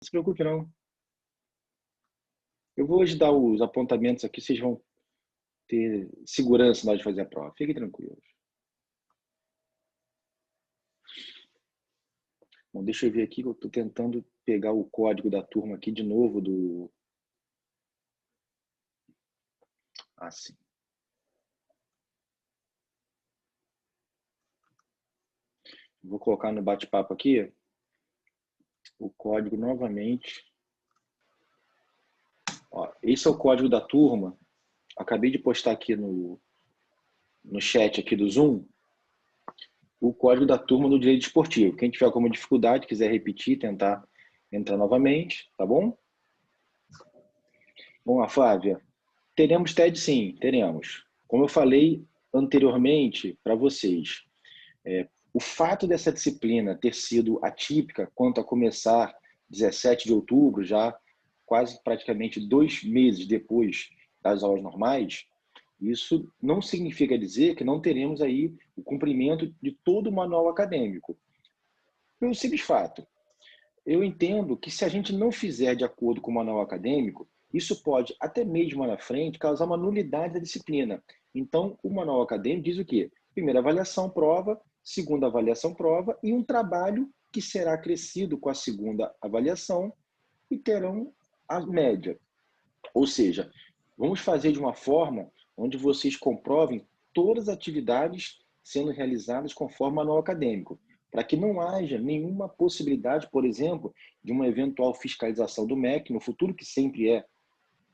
se preocupe não. Eu vou hoje dar os apontamentos aqui, vocês vão ter segurança na hora de fazer a prova. Fiquem tranquilos. Bom, deixa eu ver aqui que eu estou tentando pegar o código da turma aqui de novo do... sim. Vou colocar no bate-papo aqui o código novamente. Ó, esse é o código da turma. Acabei de postar aqui no chat aqui do Zoom o código da turma do direito esportivo. Quem tiver alguma dificuldade, quiser repetir, tentar entrar novamente, tá bom? Bom, Flávia, teremos TED sim, teremos. Como eu falei anteriormente para vocês, o fato dessa disciplina ter sido atípica quanto a começar 17 de outubro, já quase praticamente 2 meses depois das aulas normais, isso não significa dizer que não teremos aí o cumprimento de todo o manual acadêmico. Pelo simples fato, eu entendo que se a gente não fizer de acordo com o manual acadêmico, isso pode, até mesmo lá na frente, causar uma nulidade da disciplina. Então, o manual acadêmico diz o quê? Primeira avaliação, prova, segunda avaliação, prova, e um trabalho que será acrescido com a segunda avaliação e terão a média. Ou seja, vamos fazer de uma forma onde vocês comprovem todas as atividades sendo realizadas conforme o manual acadêmico, para que não haja nenhuma possibilidade, por exemplo, de uma eventual fiscalização do MEC no futuro, que sempre é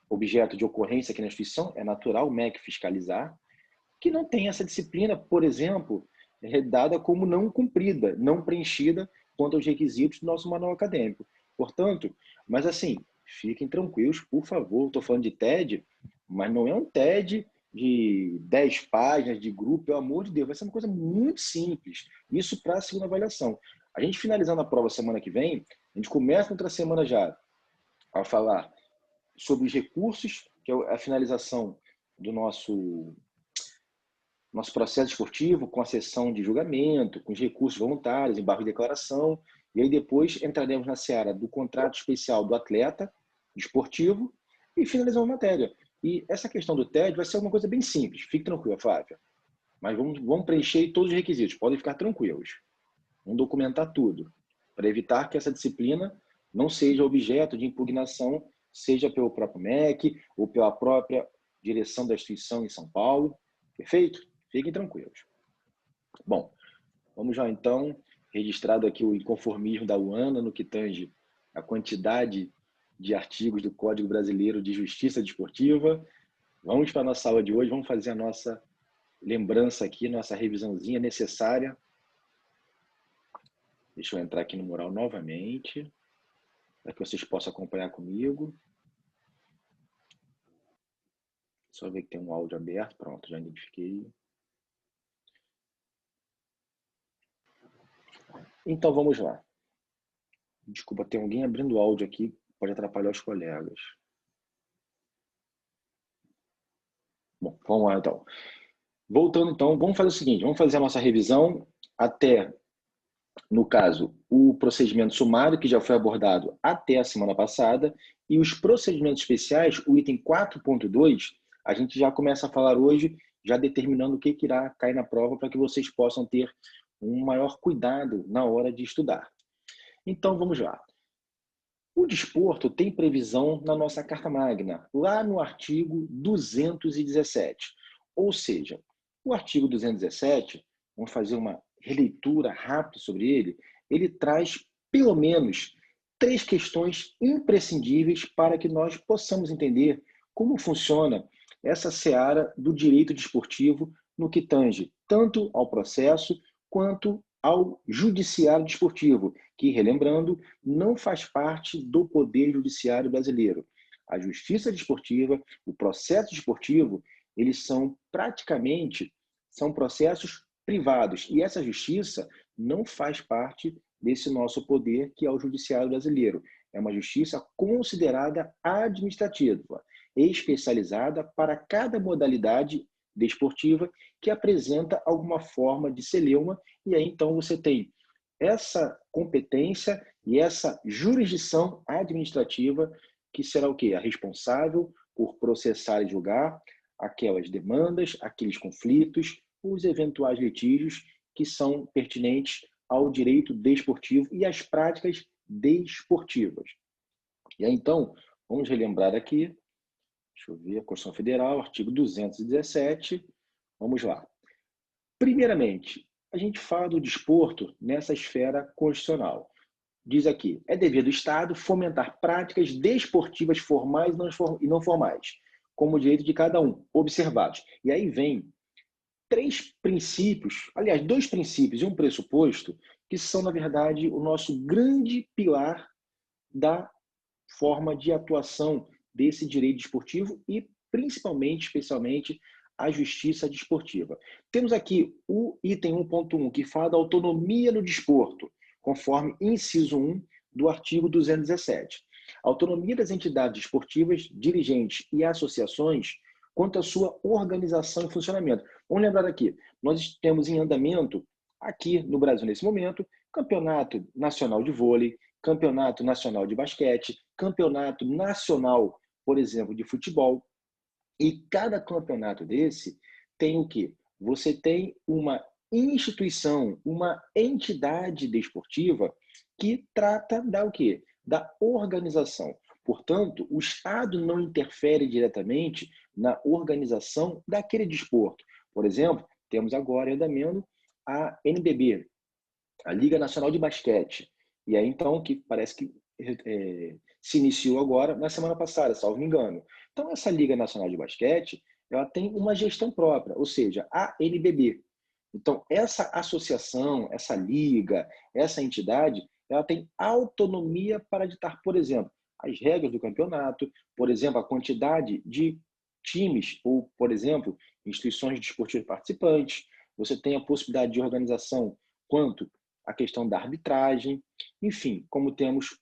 objeto de ocorrência aqui na instituição, é natural o MEC fiscalizar, que não tem essa disciplina, por exemplo, dada como não cumprida, não preenchida quanto aos requisitos do nosso manual acadêmico. Portanto, mas assim, fiquem tranquilos, por favor, estou falando de TED, mas não é um TED de 10 páginas de grupo, pelo amor de Deus, vai ser uma coisa muito simples. Isso para a segunda avaliação. A gente finalizando a prova semana que vem, a gente começa outra semana já a falar sobre os recursos, que é a finalização do nosso processo esportivo, com a sessão de julgamento, com os recursos voluntários, embargo de declaração, e aí depois entraremos na seara do contrato especial do atleta esportivo e finalizamos a matéria. E essa questão do TED vai ser uma coisa bem simples, fique tranquila, Flávia. Mas vamos preencher todos os requisitos, podem ficar tranquilos. Vamos documentar tudo, para evitar que essa disciplina não seja objeto de impugnação, seja pelo próprio MEC ou pela própria direção da instituição em São Paulo. Perfeito? Fiquem tranquilos. Bom, vamos já então, registrado aqui o inconformismo da UANA no que tange a quantidade de artigos do Código Brasileiro de Justiça Desportiva. Vamos para a nossa aula de hoje, vamos fazer a nossa lembrança aqui, nossa revisãozinha necessária. Deixa eu entrar aqui no mural novamente, para que vocês possam acompanhar comigo. Só ver que tem um áudio aberto, pronto, já identifiquei. Então, vamos lá. Desculpa, tem alguém abrindo o áudio aqui, pode atrapalhar os colegas. Bom, vamos lá então. Voltando então, vamos fazer o seguinte, vamos fazer a nossa revisão até, no caso, o procedimento sumário, que já foi abordado até a semana passada, e os procedimentos especiais, o item 4.2, a gente já começa a falar hoje, já determinando o que irá cair na prova para que vocês possam ter um maior cuidado na hora de estudar. Então, vamos lá. O desporto tem previsão na nossa Carta Magna, lá no artigo 217. Ou seja, o artigo 217, vamos fazer uma releitura rápida sobre ele, ele traz pelo menos 3 questões imprescindíveis para que nós possamos entender como funciona essa seara do direito desportivo no que tange tanto ao processo quanto ao judiciário desportivo, que, relembrando, não faz parte do poder judiciário brasileiro. A justiça desportiva, o processo desportivo, eles são praticamente processos privados. E essa justiça não faz parte desse nosso poder, que é o judiciário brasileiro. É uma justiça considerada administrativa, especializada para cada modalidade desportiva que apresenta alguma forma de celeuma, e aí então você tem essa competência E essa jurisdição administrativa que será o quê? A responsável por processar e julgar aquelas demandas, aqueles conflitos, os eventuais litígios que são pertinentes ao direito desportivo e às práticas desportivas. E aí, então, vamos relembrar aqui, deixa eu ver, a Constituição Federal, artigo 217, vamos lá. Primeiramente, a gente fala do desporto nessa esfera constitucional. Diz aqui, é dever do Estado fomentar práticas desportivas formais e não formais, como direito de cada um, observados. E aí vem três princípios, aliás, dois princípios e um pressuposto, que são, na verdade, o nosso grande pilar da forma de atuação desse direito desportivo e, principalmente, especialmente, a justiça desportiva. Temos aqui o item 1.1, que fala da autonomia no desporto, conforme inciso 1 do artigo 217. A autonomia das entidades desportivas, dirigentes e associações quanto à sua organização e funcionamento. Vamos lembrar aqui, nós temos em andamento, aqui no Brasil nesse momento, Campeonato Nacional de Vôlei, Campeonato Nacional de Basquete, Campeonato Nacional, por exemplo, de futebol. E cada campeonato desse tem o quê? Você tem uma instituição, uma entidade desportiva que trata da o quê? Da organização. Portanto, o Estado não interfere diretamente na organização daquele desporto. Por exemplo, temos agora em andamento a NBB, a Liga Nacional de Basquete. E aí, então, que parece que se iniciou agora na semana passada, salvo me engano. Então, essa Liga Nacional de Basquete, ela tem uma gestão própria, ou seja, a NBB. Então, essa associação, essa liga, essa entidade, ela tem autonomia para ditar, por exemplo, as regras do campeonato, por exemplo, a quantidade de times ou, por exemplo, instituições desportivas participantes. Você tem a possibilidade de organização quanto à questão da arbitragem. Enfim, como temos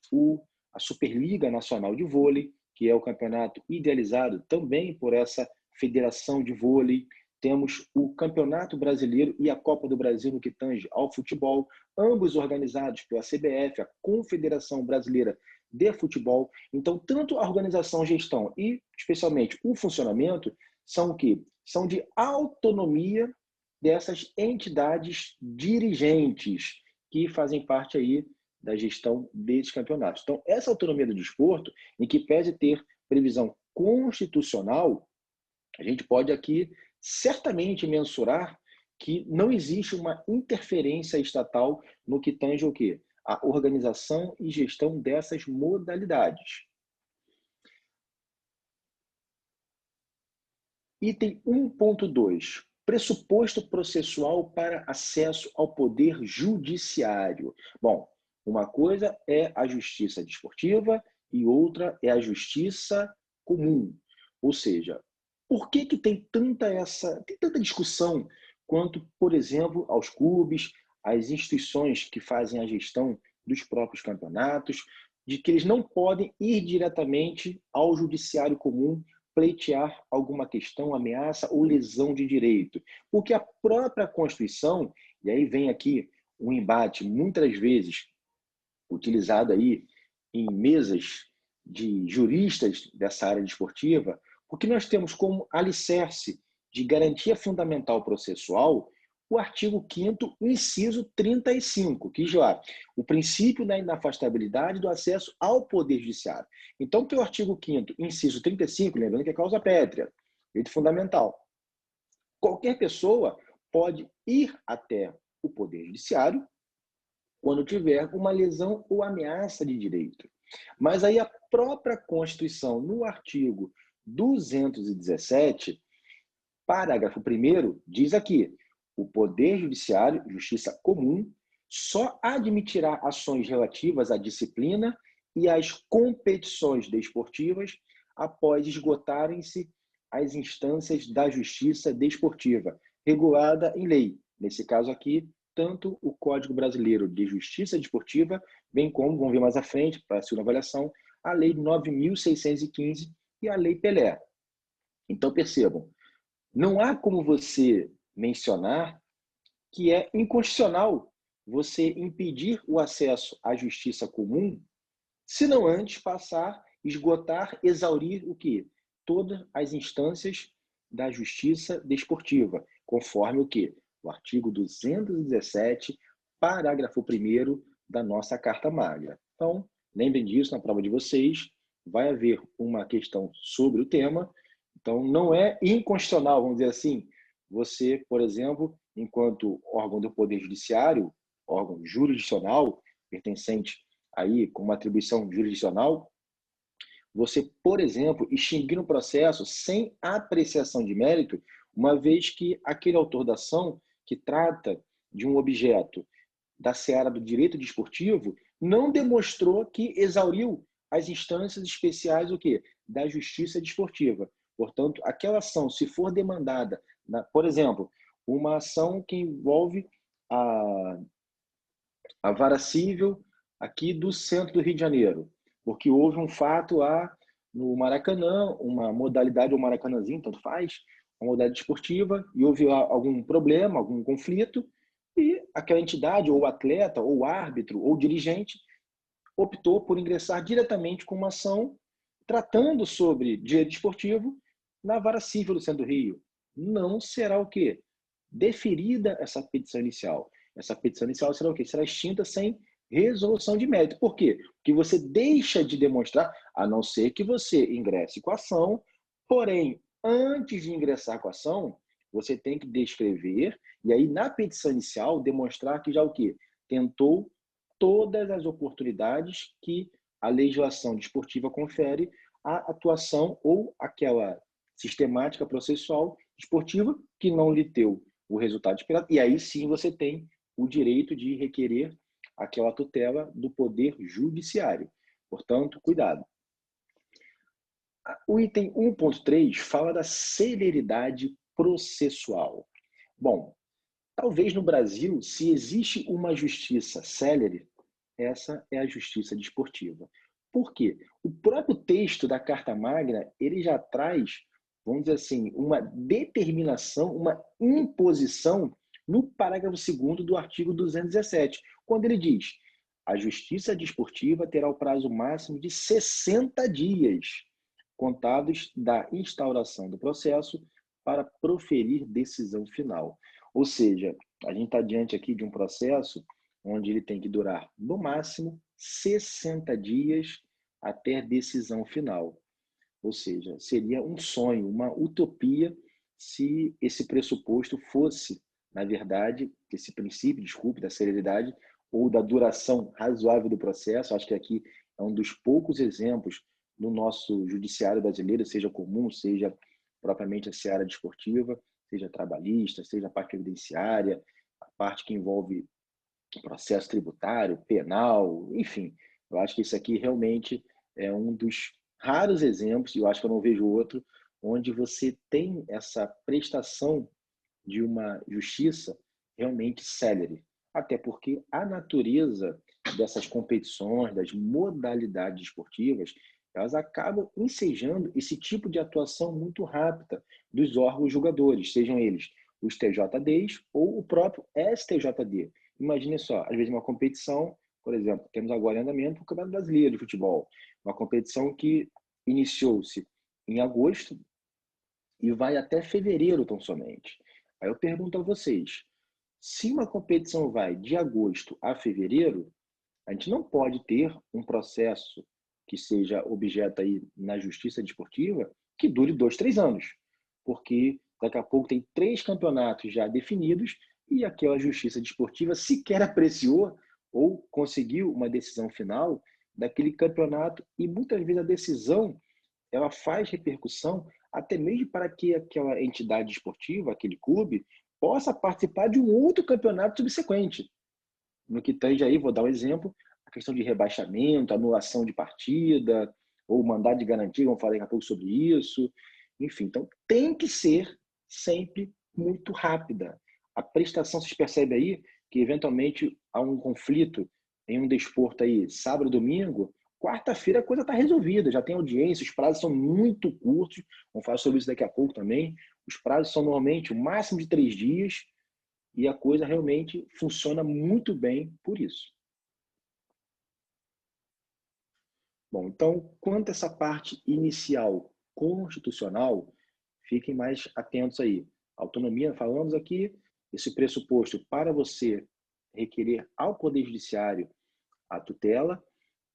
a Superliga Nacional de Vôlei, que é o campeonato idealizado também por essa Federação de Vôlei. Temos o Campeonato Brasileiro e a Copa do Brasil no que tange ao futebol, ambos organizados pela CBF, a Confederação Brasileira de Futebol. Então, tanto a organização, a gestão e, especialmente, o funcionamento são o quê? São de autonomia dessas entidades dirigentes que fazem parte aí da gestão desses campeonatos. Então, essa autonomia do desporto, em que pese ter previsão constitucional, a gente pode aqui certamente mensurar que não existe uma interferência estatal no que tange o quê? A organização e gestão dessas modalidades. Item 1.2. Pressuposto processual para acesso ao poder judiciário. Bom, uma coisa é a justiça desportiva e outra é a justiça comum. Ou seja, por que tem tanta discussão quanto, por exemplo, aos clubes, às instituições que fazem a gestão dos próprios campeonatos, de que eles não podem ir diretamente ao judiciário comum pleitear alguma questão, ameaça ou lesão de direito. Porque a própria Constituição, e aí vem aqui um embate muitas vezes utilizado aí em mesas de juristas dessa área desportiva, porque nós temos como alicerce de garantia fundamental processual o artigo 5º, inciso 35, que diz lá, o princípio da inafastabilidade do acesso ao Poder Judiciário. Então, tem o artigo 5º, inciso 35, lembrando que é causa pétrea, direito fundamental. Qualquer pessoa pode ir até o Poder Judiciário quando tiver uma lesão ou ameaça de direito. Mas aí a própria Constituição, no artigo 217, parágrafo 1º, diz aqui, o Poder Judiciário, Justiça Comum, só admitirá ações relativas à disciplina e às competições desportivas após esgotarem-se as instâncias da justiça desportiva, regulada em lei. Nesse caso aqui, tanto o Código Brasileiro de Justiça Desportiva, bem como, vamos ver mais à frente, para a segunda avaliação, a Lei 9.615 e a Lei Pelé. Então, percebam, não há como você mencionar que é inconstitucional você impedir o acesso à justiça comum, se não antes passar, esgotar, exaurir o quê? Todas as instâncias da justiça desportiva, conforme o quê? O artigo 217, parágrafo 1º da nossa Carta Magna. Então, lembrem disso na prova de vocês, vai haver uma questão sobre o tema, então não é inconstitucional, vamos dizer assim, você, por exemplo, enquanto órgão do Poder Judiciário, órgão jurisdicional, pertencente aí com uma atribuição jurisdicional, você, por exemplo, extinguir um processo sem apreciação de mérito, uma vez que aquele autor da ação que trata de um objeto da seara do direito desportivo não demonstrou que exauriu as instâncias especiais o quê? Da justiça desportiva. Portanto, aquela ação, se for demandada, por exemplo, uma ação que envolve a vara civil aqui do centro do Rio de Janeiro, porque houve um fato lá no Maracanã, uma modalidade, ou Maracanãzinho, tanto faz, uma modalidade esportiva, e houve lá algum problema, algum conflito, e aquela entidade, ou atleta, ou árbitro, ou dirigente, optou por ingressar diretamente com uma ação tratando sobre direito esportivo na vara civil do centro do Rio. Não será o quê? Deferida essa petição inicial. Essa petição inicial será o quê? Será extinta sem resolução de mérito. Por quê? Porque você deixa de demonstrar, a não ser que você ingresse com a ação, porém, antes de ingressar com a ação, você tem que descrever, e aí na petição inicial demonstrar que já o quê? Tentou todas as oportunidades que a legislação desportiva confere à atuação ou aquela sistemática processual desportiva que não lhe deu o resultado esperado. E aí sim você tem o direito de requerer aquela tutela do Poder Judiciário. Portanto, cuidado. O item 1.3 fala da celeridade processual. Bom, talvez no Brasil, se existe uma justiça célere, essa é a justiça desportiva. Por quê? O próprio texto da Carta Magna, ele já traz, vamos dizer assim, uma determinação, uma imposição no parágrafo 2º do artigo 217, quando ele diz: a justiça desportiva terá o prazo máximo de 60 dias, contados da instauração do processo, para proferir decisão final. Ou seja, a gente está diante aqui de um processo onde ele tem que durar, no máximo, 60 dias até decisão final. Ou seja, seria um sonho, uma utopia, se esse pressuposto fosse, na verdade, esse princípio, desculpe, da celeridade ou da duração razoável do processo. Acho que aqui é um dos poucos exemplos no nosso judiciário brasileiro, seja comum, seja propriamente a seara desportiva, seja trabalhista, seja a parte previdenciária, a parte que envolve processo tributário, penal, enfim. Eu acho que isso aqui realmente é um dos raros exemplos, e eu acho que eu não vejo outro, onde você tem essa prestação de uma justiça realmente célere. Até porque a natureza dessas competições, das modalidades esportivas, elas acabam ensejando esse tipo de atuação muito rápida dos órgãos julgadores, sejam eles os TJDs ou o próprio STJD. Imagine só, às vezes uma competição, por exemplo, temos agora em andamento o Campeonato Brasileiro de Futebol, uma competição que iniciou-se em agosto e vai até fevereiro tão somente. Aí eu pergunto a vocês, se uma competição vai de agosto a fevereiro, a gente não pode ter um processo que seja objeto aí na justiça desportiva que dure 2, 3 anos, porque daqui a pouco tem 3 campeonatos já definidos e aquela justiça desportiva sequer apreciou ou conseguiu uma decisão final daquele campeonato, e muitas vezes a decisão ela faz repercussão até mesmo para que aquela entidade esportiva, aquele clube, possa participar de um outro campeonato subsequente. No que tange aí, vou dar um exemplo, a questão de rebaixamento, anulação de partida, ou mandado de garantia, vamos falar daqui a pouco sobre isso. Enfim, então tem que ser sempre muito rápida. A prestação, vocês percebem aí que eventualmente há um conflito em um desporto aí, sábado, domingo, quarta-feira a coisa está resolvida, já tem audiência, os prazos são muito curtos, vamos falar sobre isso daqui a pouco também. Os prazos são normalmente o máximo de 3 dias, e a coisa realmente funciona muito bem por isso. Bom, então, quanto a essa parte inicial constitucional, fiquem mais atentos aí. Autonomia, falamos aqui, esse pressuposto para você requerer ao Poder Judiciário a tutela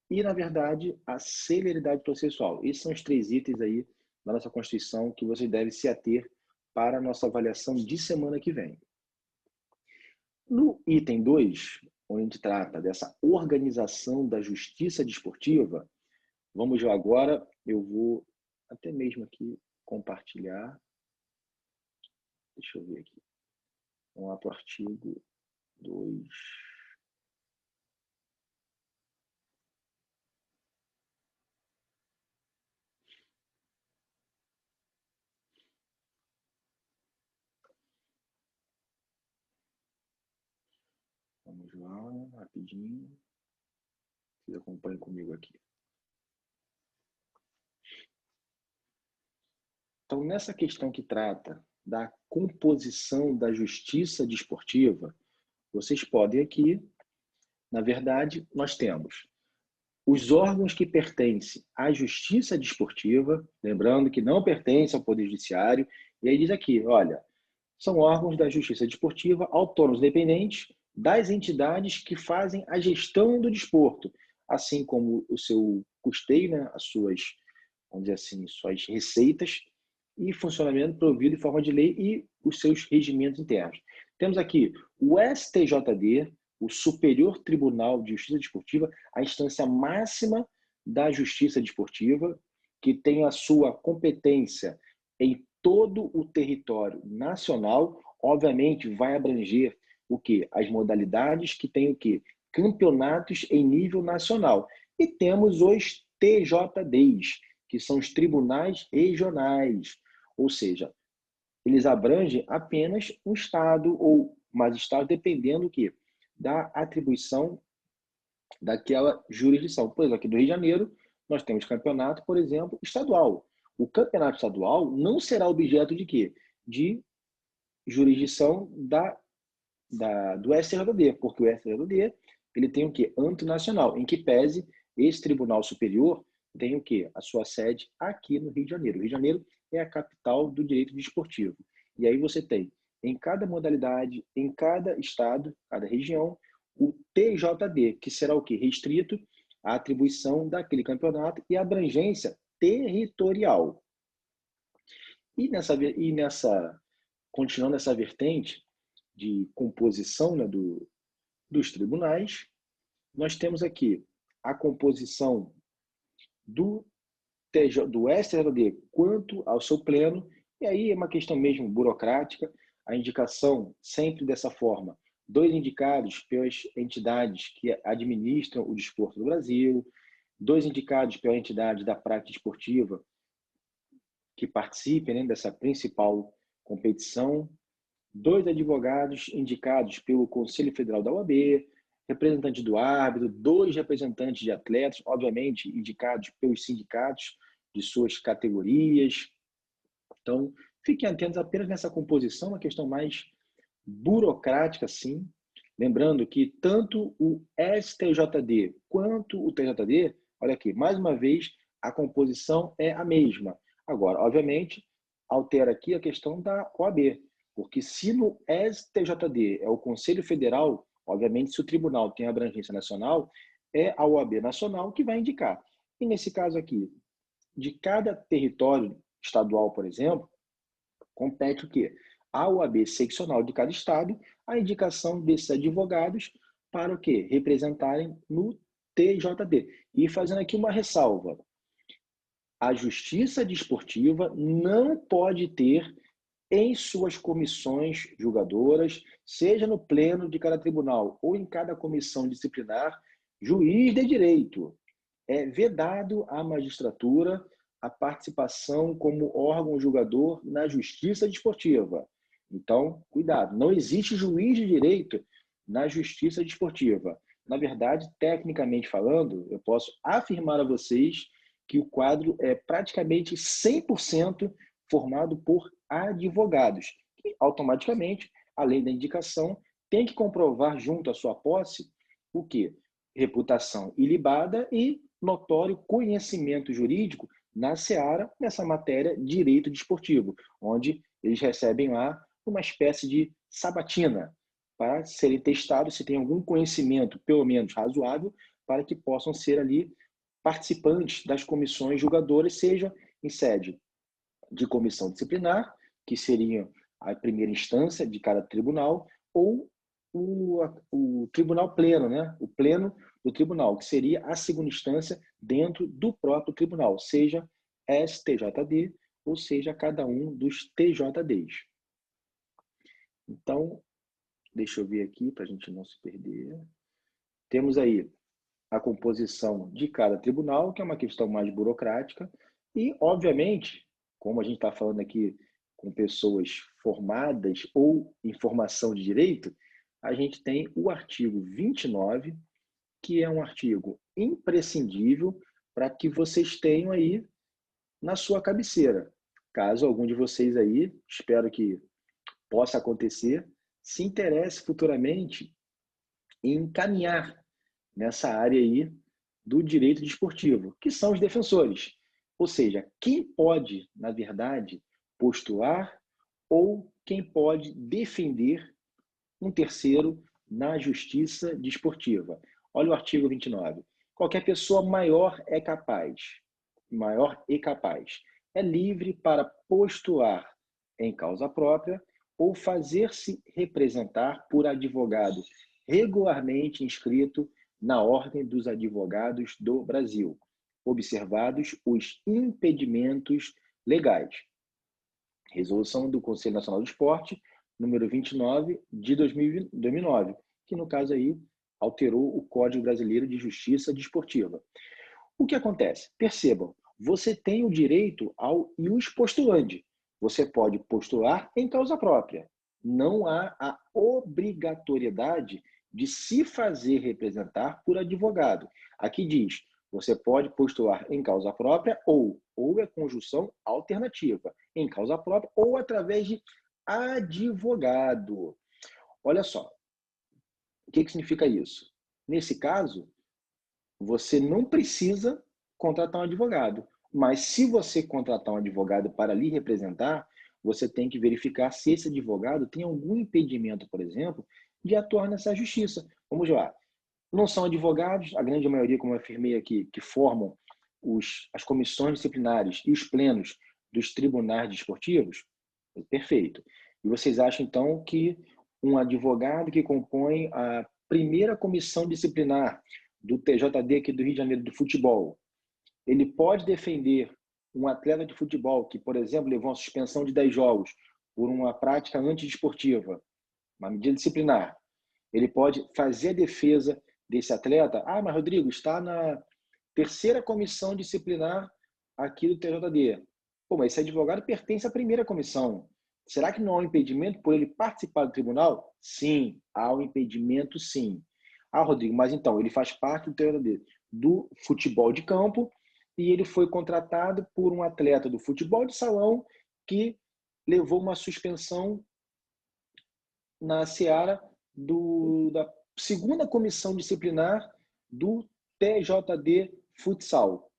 e, na verdade, a celeridade processual. Esses são os 3 itens aí da nossa Constituição que você deve se ater para a nossa avaliação de semana que vem. No item 2, onde a gente trata dessa organização da justiça desportiva, vamos ver agora, eu vou até mesmo aqui compartilhar. Deixa eu ver aqui. Vamos lá para o artigo 2. Vamos lá, rapidinho. Vocês acompanhem comigo aqui. Então, nessa questão que trata da composição da justiça desportiva, vocês podem aqui, na verdade, nós temos os órgãos que pertencem à justiça desportiva, lembrando que não pertence ao Poder Judiciário, e aí diz aqui, olha, são órgãos da justiça desportiva autônomos dependentes das entidades que fazem a gestão do desporto, assim como o seu custeio, né, as suas, vamos dizer assim, suas receitas e funcionamento provido em forma de lei e os seus regimentos internos. Temos aqui o STJD, o Superior Tribunal de Justiça Desportiva, a instância máxima da justiça desportiva, que tem a sua competência em todo o território nacional, obviamente vai abranger o que? As modalidades que tem o que? Campeonatos em nível nacional. E temos os TJDs, que são os tribunais regionais, ou seja, eles abrangem apenas um estado ou mais estados, dependendo do que? Da atribuição daquela jurisdição. Por exemplo, aqui do Rio de Janeiro, nós temos campeonato, por exemplo, estadual. O campeonato estadual não será objeto de quê? De jurisdição do STJD, porque o STJD ele tem o quê? Âmbito nacional, em que pese esse Tribunal Superior tem o quê? A sua sede aqui no Rio de Janeiro. O Rio de Janeiro é a capital do direito desportivo. E aí você tem, em cada modalidade, em cada estado, cada região, o TJD, que será o quê? Restrito à atribuição daquele campeonato e abrangência territorial. E continuando essa vertente de composição, né, dos tribunais, nós temos aqui a composição do STJD quanto ao seu pleno, e aí é uma questão mesmo burocrática, a indicação sempre dessa forma, 2 indicados pelas entidades que administram o desporto do Brasil, 2 indicados pela entidade da prática esportiva que participe, né, dessa principal competição, 2 advogados indicados pelo Conselho Federal da OAB, representante do árbitro, 2 representantes de atletas, obviamente indicados pelos sindicatos de suas categorias. Então, fiquem atentos apenas nessa composição, uma questão mais burocrática, sim. Lembrando que tanto o STJD quanto o TJD, olha aqui, mais uma vez, a composição é a mesma. Agora, obviamente, altera aqui a questão da OAB, porque se no STJD é o Conselho Federal, obviamente, se o tribunal tem abrangência nacional, é a OAB nacional que vai indicar. E nesse caso aqui, de cada território estadual, por exemplo, compete o quê? A OAB seccional de cada estado, a indicação desses advogados para o quê? Representarem no TJD. E fazendo aqui uma ressalva, a justiça desportiva não pode ter em suas comissões julgadoras, seja no pleno de cada tribunal ou em cada comissão disciplinar, juiz de direito. É vedado à magistratura a participação como órgão julgador na justiça desportiva. Então, cuidado, não existe juiz de direito na justiça desportiva. Na verdade, tecnicamente falando, eu posso afirmar a vocês que o quadro é praticamente 100% formado por advogados, que automaticamente além da indicação, tem que comprovar junto à sua posse o quê? Reputação ilibada e notório conhecimento jurídico na seara, nessa matéria, direito desportivo, onde eles recebem lá uma espécie de sabatina para serem testados se tem algum conhecimento, pelo menos razoável, para que possam ser ali participantes das comissões julgadoras, seja em sede de comissão disciplinar, que seria a primeira instância de cada tribunal, ou o tribunal pleno, né? O pleno do tribunal, que seria a segunda instância dentro do próprio tribunal, seja STJD, ou seja, cada um dos TJDs. Então, deixa eu ver aqui para a gente não se perder. Temos aí a composição de cada tribunal, que é uma questão mais burocrática, e, obviamente, como a gente está falando aqui com pessoas formadas ou em formação de direito, a gente tem o artigo 29, que é um artigo imprescindível para que vocês tenham aí na sua cabeceira. Caso algum de vocês aí, espero que possa acontecer, se interesse futuramente em caminhar nessa área aí do direito desportivo, que são os defensores. Ou seja, quem pode, na verdade, postular ou quem pode defender um terceiro na justiça desportiva. Olha o artigo 29. Qualquer pessoa maior e capaz, é livre para postular em causa própria ou fazer-se representar por advogado regularmente inscrito na Ordem dos Advogados do Brasil, observados os impedimentos legais. Resolução do Conselho Nacional do Esporte, número 29 de 2009, que no caso aí alterou o Código Brasileiro de Justiça Desportiva. O que acontece? Percebam, você tem o direito ao ius postulandi. Você pode postular em causa própria. Não há a obrigatoriedade de se fazer representar por advogado. Aqui diz, você pode postular em causa própria ou é conjunção alternativa, em causa própria ou através de advogado. Olha só, o que significa isso? Nesse caso, você não precisa contratar um advogado, mas se você contratar um advogado para lhe representar, você tem que verificar se esse advogado tem algum impedimento, por exemplo, de atuar nessa justiça. Vamos lá. Não são advogados, a grande maioria, como eu afirmei aqui, que formam as comissões disciplinares e os plenos dos tribunais desportivos? Perfeito. E vocês acham, então, que um advogado que compõe a primeira comissão disciplinar do TJD aqui do Rio de Janeiro, do futebol, ele pode defender um atleta de futebol que, por exemplo, levou uma suspensão de 10 jogos por uma prática antidesportiva, uma medida disciplinar. Ele pode fazer a defesa desse atleta. Ah, mas Rodrigo, está na terceira comissão disciplinar aqui do TJD. Pô, mas esse advogado pertence à primeira comissão. Será que não há um impedimento por ele participar do tribunal? Sim, há um impedimento, sim. Ah, Rodrigo, mas então, ele faz parte do TJD do futebol de campo e ele foi contratado por um atleta do futebol de salão que levou uma suspensão na seara da segunda comissão disciplinar do TJD Futsal.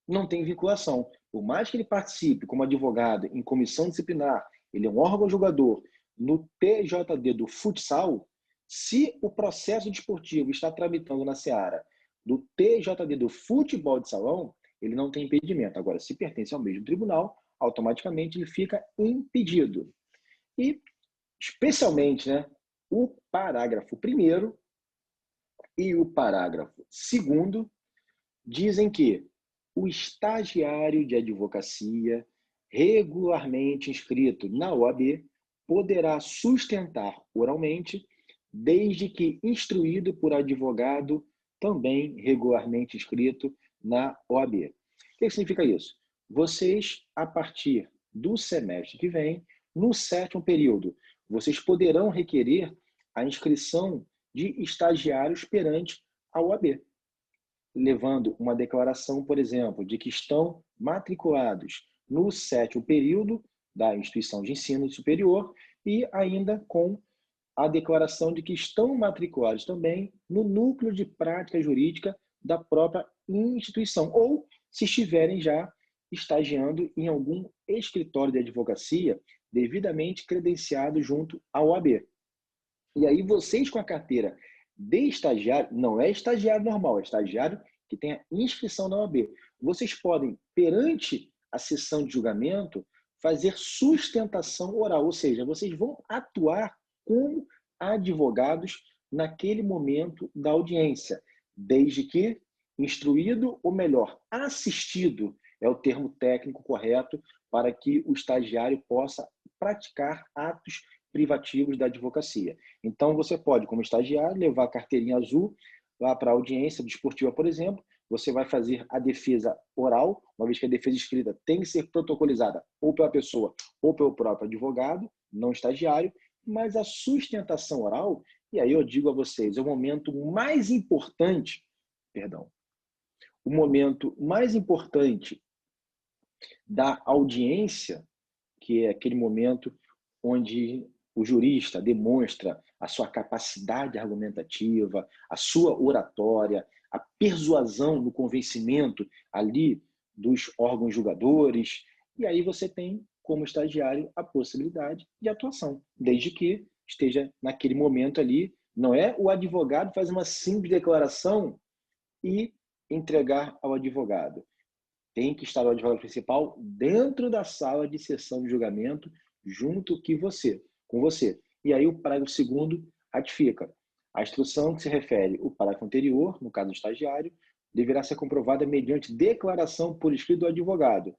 Não tem vinculação. Por mais que ele participe como advogado em comissão disciplinar, ele é um órgão julgador no TJD do futsal, se o processo desportivo está tramitando na seara do TJD do futebol de salão, ele não tem impedimento. Agora, se pertence ao mesmo tribunal, automaticamente ele fica impedido. E, especialmente, né, o parágrafo 1º e o parágrafo 2º dizem que o estagiário de advocacia regularmente inscrito na OAB poderá sustentar oralmente, desde que instruído por advogado também regularmente inscrito na OAB. O que significa isso? Vocês, a partir do semestre que vem, no 7º período, vocês poderão requerer a inscrição de estagiários perante a OAB, levando uma declaração, por exemplo, de que estão matriculados no 7º período da instituição de ensino superior e ainda com a declaração de que estão matriculados também no núcleo de prática jurídica da própria instituição, ou se estiverem já estagiando em algum escritório de advocacia devidamente credenciado junto à OAB. E aí vocês com a carteira de estagiário, não é estagiário normal, é estagiário que tem a inscrição na OAB. Vocês podem, perante a sessão de julgamento, fazer sustentação oral, ou seja, vocês vão atuar como advogados naquele momento da audiência, desde que instruído, ou melhor, assistido, é o termo técnico correto, para que o estagiário possa praticar atos privativos da advocacia. Então, você pode, como estagiário, levar a carteirinha azul lá para a audiência desportiva, por exemplo, você vai fazer a defesa oral, uma vez que a defesa escrita tem que ser protocolizada ou pela pessoa ou pelo próprio advogado, não estagiário, mas a sustentação oral, e aí eu digo a vocês, é o momento mais importante, o momento mais importante da audiência, que é aquele momento onde o jurista demonstra a sua capacidade argumentativa, a sua oratória, a persuasão no convencimento ali dos órgãos julgadores, e aí você tem, como estagiário, a possibilidade de atuação, desde que esteja naquele momento ali. Não é o advogado fazer uma simples declaração e entregar ao advogado. Tem que estar o advogado principal dentro da sala de sessão de julgamento, junto com você. E aí o parágrafo 2º ratifica. A instrução que se refere ao parágrafo anterior, no caso do estagiário, deverá ser comprovada mediante declaração por escrito do advogado.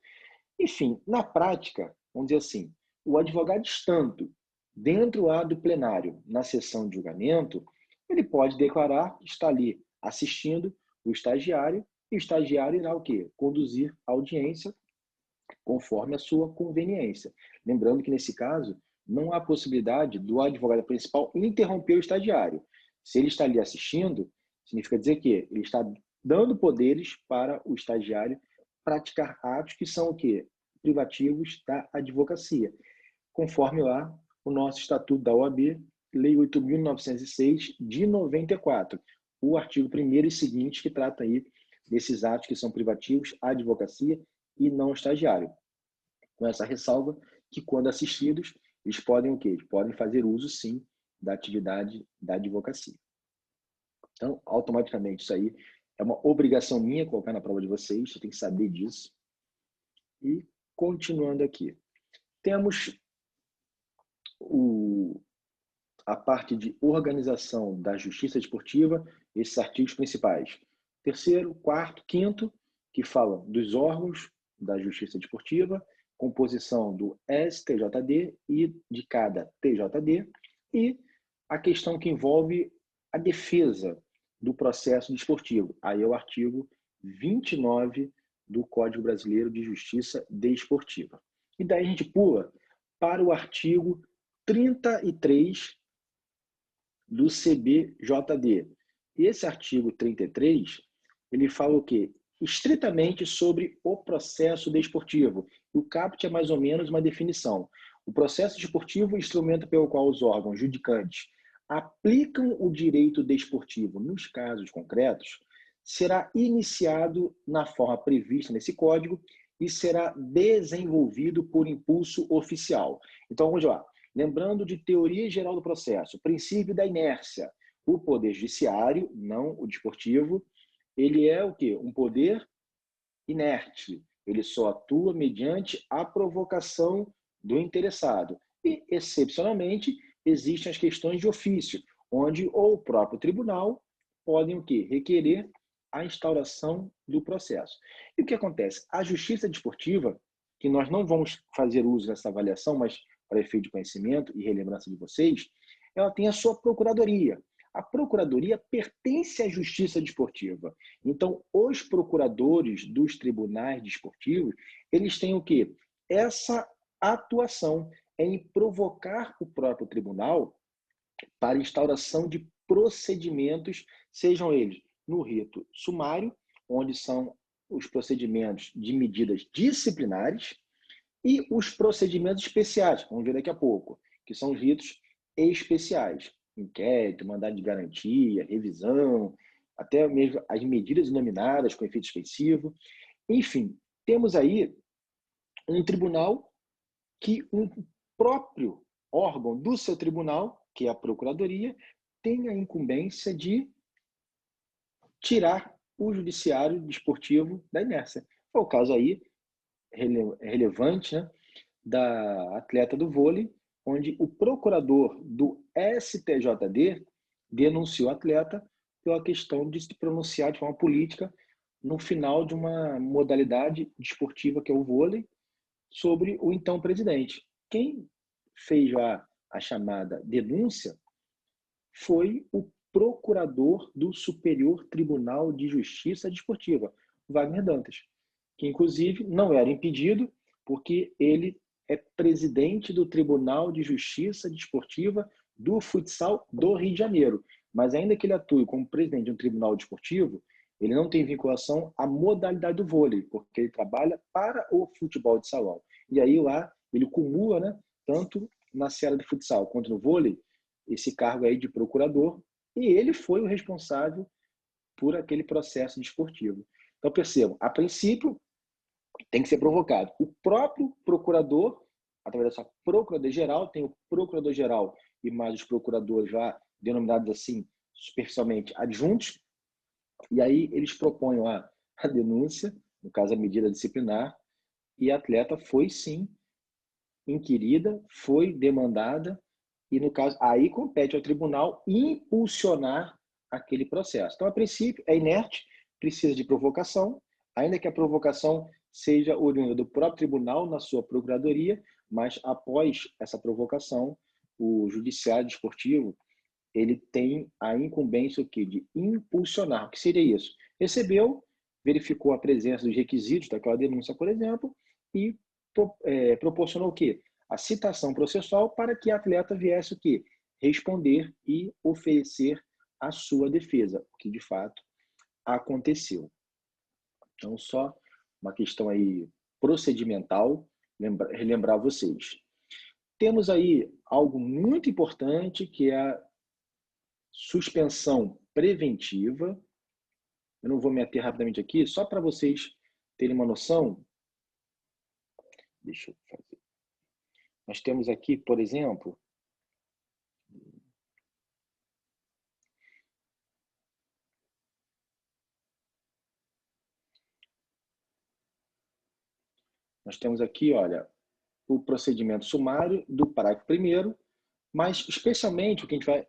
Enfim, na prática, vamos dizer assim, o advogado estando dentro lá do plenário, na sessão de julgamento, ele pode declarar que está ali assistindo o estagiário, e o estagiário irá o quê? Conduzir a audiência conforme a sua conveniência. Lembrando que, nesse caso, não há possibilidade do advogado principal interromper o estagiário. Se ele está ali assistindo, significa dizer que ele está dando poderes para o estagiário praticar atos que são o quê? Privativos da advocacia, conforme lá o nosso Estatuto da OAB, Lei 8.906, de 94, o artigo 1º e seguinte, que trata aí desses atos que são privativos à advocacia e não estagiário. Com essa ressalva que, quando assistidos, eles podem o quê? Eles podem fazer uso, sim, da atividade da advocacia. Então, automaticamente, isso aí é uma obrigação minha colocar na prova de vocês, você tem que saber disso. E, continuando aqui, temos a parte de organização da justiça desportiva, esses artigos principais. 3º, 4º, 5º, que falam dos órgãos da justiça desportiva, composição do STJD e de cada TJD, e a questão que envolve a defesa do processo desportivo. Aí é o artigo 29 do Código Brasileiro de Justiça Desportiva. E daí a gente pula para o artigo 33 do CBJD. E esse artigo 33, ele fala o quê? Estritamente sobre o processo desportivo. O caput é mais ou menos uma definição. O processo desportivo é o instrumento pelo qual os órgãos judicantes aplicam o direito desportivo nos casos concretos, será iniciado na forma prevista nesse código e será desenvolvido por impulso oficial. Então, vamos lá. Lembrando de teoria geral do processo, princípio da inércia, o poder judiciário, não o desportivo, ele é o quê? Um poder inerte. Ele só atua mediante a provocação do interessado. E, excepcionalmente, existem as questões de ofício, onde ou o próprio tribunal podem o quê? Requerer a instauração do processo. E o que acontece? A justiça desportiva, que nós não vamos fazer uso dessa avaliação, mas para efeito de conhecimento e relembrança de vocês, ela tem a sua procuradoria. A procuradoria pertence à justiça desportiva. Então, os procuradores dos tribunais desportivos, eles têm o quê? Essa atuação em provocar o próprio tribunal para instauração de procedimentos, sejam eles no rito sumário, onde são os procedimentos de medidas disciplinares, e os procedimentos especiais, vamos ver daqui a pouco, que são os ritos especiais, inquérito, mandado de garantia, revisão, até mesmo as medidas inominadas com efeito suspensivo. Enfim, temos aí um tribunal que um próprio órgão do seu tribunal, que é a Procuradoria, tem a incumbência de tirar o judiciário desportivo da inércia. Foi o caso aí relevante, né, da atleta do vôlei, onde o procurador do STJD denunciou a atleta pela questão de se pronunciar de forma política no final de uma modalidade desportiva que é o vôlei, sobre o então presidente. Quem fez a chamada denúncia foi o procurador do Superior Tribunal de Justiça Desportiva, Wagner Dantas, que inclusive não era impedido porque ele é presidente do Tribunal de Justiça Desportiva do futsal do Rio de Janeiro. Mas ainda que ele atue como presidente de um tribunal desportivo, ele não tem vinculação à modalidade do vôlei, porque ele trabalha para o futebol de salão. E aí lá ele cumula, né, tanto na seara do futsal quanto no vôlei, esse cargo aí de procurador, e ele foi o responsável por aquele processo desportivo. Então, percebam, a princípio, tem que ser provocado. O próprio procurador, através da sua Procuradoria-Geral, tem o Procurador-Geral e mais os procuradores lá, denominados assim, superficialmente, adjuntos, e aí eles propõem lá a denúncia, no caso a medida disciplinar, e a atleta foi sim inquirida, foi demandada, e no caso, aí compete ao tribunal impulsionar aquele processo. Então, a princípio, é inerte, precisa de provocação, ainda que a provocação seja oriunda do próprio tribunal na sua procuradoria, mas após essa provocação, o judiciário desportivo, ele tem a incumbência aqui de impulsionar. O que seria isso? Recebeu, verificou a presença dos requisitos daquela denúncia, por exemplo, e proporcionou o quê? A citação processual para que a atleta viesse o quê? Responder e oferecer a sua defesa, o que de fato aconteceu. Então, só uma questão aí procedimental, relembrar vocês. Temos aí algo muito importante, que é a suspensão preventiva. Eu não vou me ater rapidamente aqui, só para vocês terem uma noção. Deixa eu fazer. Nós temos aqui, por exemplo, olha, o procedimento sumário do parágrafo 1º, mas especialmente o que a gente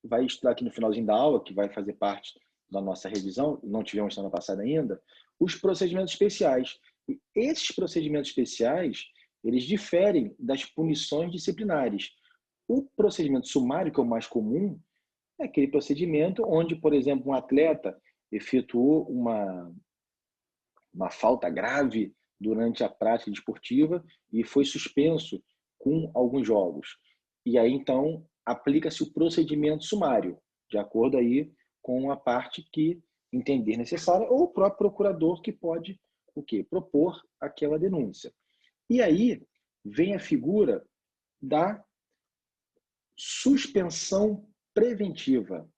vai estudar aqui no finalzinho da aula, que vai fazer parte da nossa revisão, não tivemos semana passada ainda, os procedimentos especiais. E esses procedimentos especiais, eles diferem das punições disciplinares. O procedimento sumário, que é o mais comum, é aquele procedimento onde, por exemplo, um atleta efetuou uma falta grave durante a prática desportiva e foi suspenso com alguns jogos. E aí, então, aplica-se o procedimento sumário, de acordo aí com a parte que entender necessária, ou o próprio procurador que pode o quê? Propor aquela denúncia. E aí vem a figura da suspensão preventiva.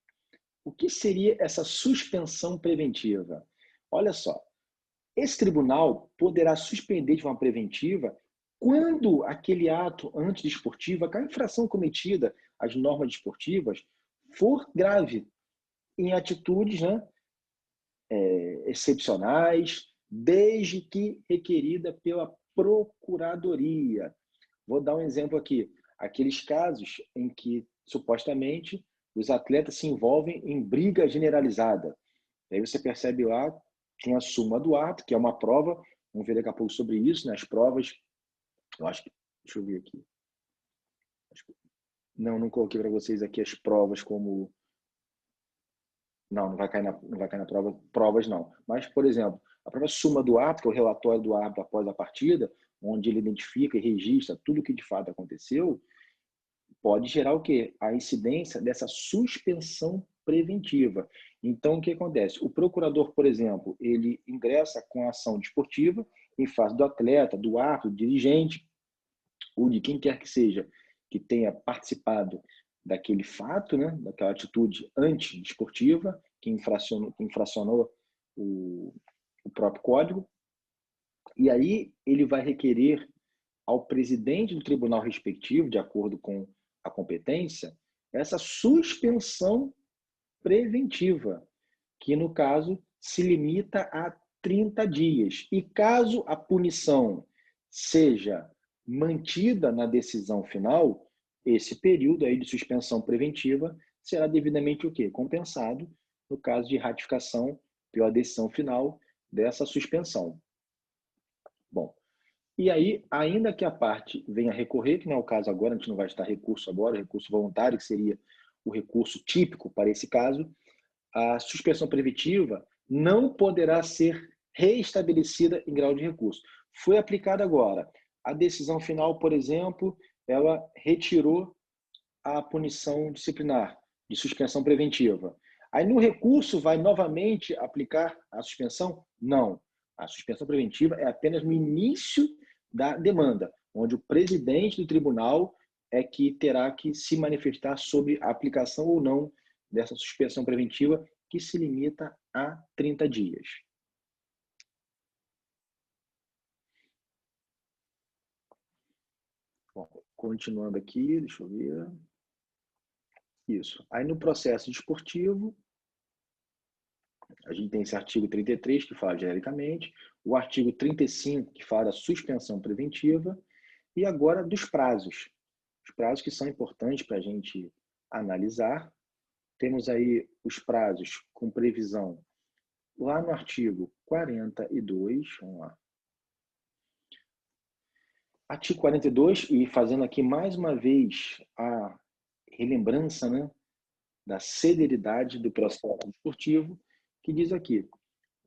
O que seria essa suspensão preventiva? Olha só, esse tribunal poderá suspender de forma preventiva quando aquele ato antidesportivo, aquela infração cometida às normas desportivas, for grave, em atitudes, né, excepcionais, desde que requerida pela Procuradoria. Vou dar um exemplo aqui. Aqueles casos em que, supostamente, os atletas se envolvem em briga generalizada. E aí você percebe lá, tem a súmula do ato, que é uma prova, vamos ver daqui a pouco sobre isso, né? As provas, eu acho que, deixa eu ver aqui. Não coloquei para vocês aqui as provas como... Não vai cair na prova, provas não. Mas, por exemplo, a própria súmula do ato, que é o relatório do árbitro após a partida, onde ele identifica e registra tudo o que de fato aconteceu, pode gerar o quê? A incidência dessa suspensão preventiva. Então, o que acontece? O procurador, por exemplo, ele ingressa com a ação desportiva em face do atleta, do árbitro, do dirigente, ou de quem quer que seja que tenha participado daquele fato, né, daquela atitude antidesportiva que infracionou o próprio código, e aí ele vai requerer ao presidente do tribunal respectivo, de acordo com a competência, essa suspensão preventiva, que no caso se limita a 30 dias. E caso a punição seja mantida na decisão final, esse período aí de suspensão preventiva será devidamente o quê? Compensado no caso de ratificação pela decisão final dessa suspensão. Bom, e aí, ainda que a parte venha recorrer, que não é o caso agora, a gente não vai estar recurso agora, recurso voluntário, que seria o recurso típico para esse caso, a suspensão preventiva não poderá ser reestabelecida em grau de recurso. Foi aplicada agora. A decisão final, por exemplo, ela retirou a punição disciplinar de suspensão preventiva. Aí no recurso vai novamente aplicar a suspensão? Não. A suspensão preventiva é apenas no início da demanda, onde o presidente do tribunal é que terá que se manifestar sobre a aplicação ou não dessa suspensão preventiva, que se limita a 30 dias. Bom, continuando aqui, deixa eu ver. Isso. Aí no processo desportivo, a gente tem esse artigo 33, que fala genericamente, o artigo 35, que fala da suspensão preventiva, e agora dos prazos. Os prazos que são importantes para a gente analisar. Temos aí os prazos com previsão lá no artigo 42, vamos lá. Artigo 42, e fazendo aqui mais uma vez a relembrança, né, da celeridade do processo desportivo, que diz aqui: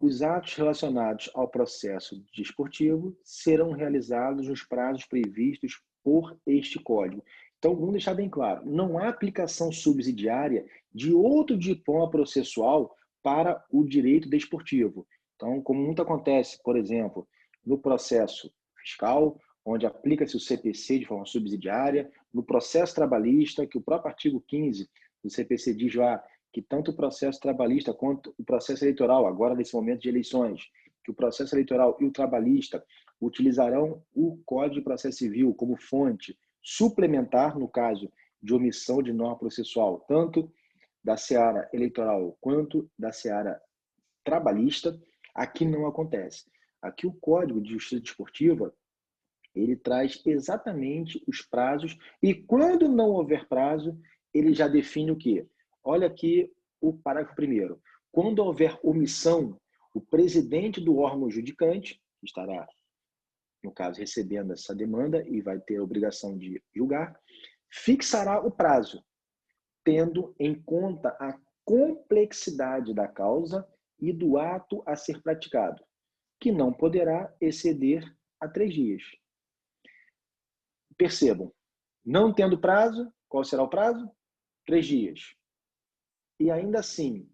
os atos relacionados ao processo desportivo serão realizados nos prazos previstos por este Código. Então, vamos deixar bem claro, não há aplicação subsidiária de outro diploma processual para o direito desportivo. Então, como muito acontece, por exemplo, no processo fiscal, onde aplica-se o CPC de forma subsidiária, no processo trabalhista, que o próprio artigo 15 do CPC diz lá que tanto o processo trabalhista quanto o processo eleitoral, agora nesse momento de eleições, que o processo eleitoral e o trabalhista utilizarão o Código de Processo Civil como fonte suplementar, no caso de omissão de norma processual, tanto da seara eleitoral quanto da seara trabalhista. Aqui não acontece. Aqui o Código de Justiça Desportiva, ele traz exatamente os prazos, e quando não houver prazo, ele já define o quê? Olha aqui o parágrafo 1º. Quando houver omissão, o presidente do órgão judicante, que estará, no caso, recebendo essa demanda e vai ter a obrigação de julgar, fixará o prazo, tendo em conta a complexidade da causa e do ato a ser praticado, que não poderá exceder a 3 dias. Percebam, não tendo prazo, qual será o prazo? 3 dias. E ainda assim,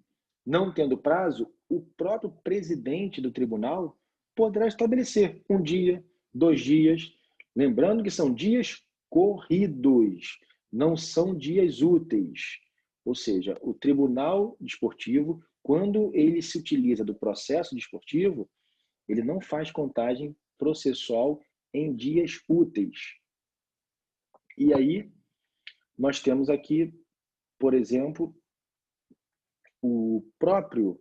não tendo prazo, o próprio presidente do tribunal poderá estabelecer 1 dia, 2 dias, lembrando que são dias corridos, não são dias úteis. Ou seja, o tribunal desportivo, quando ele se utiliza do processo desportivo, ele não faz contagem processual em dias úteis. E aí, nós temos aqui, por exemplo, o próprio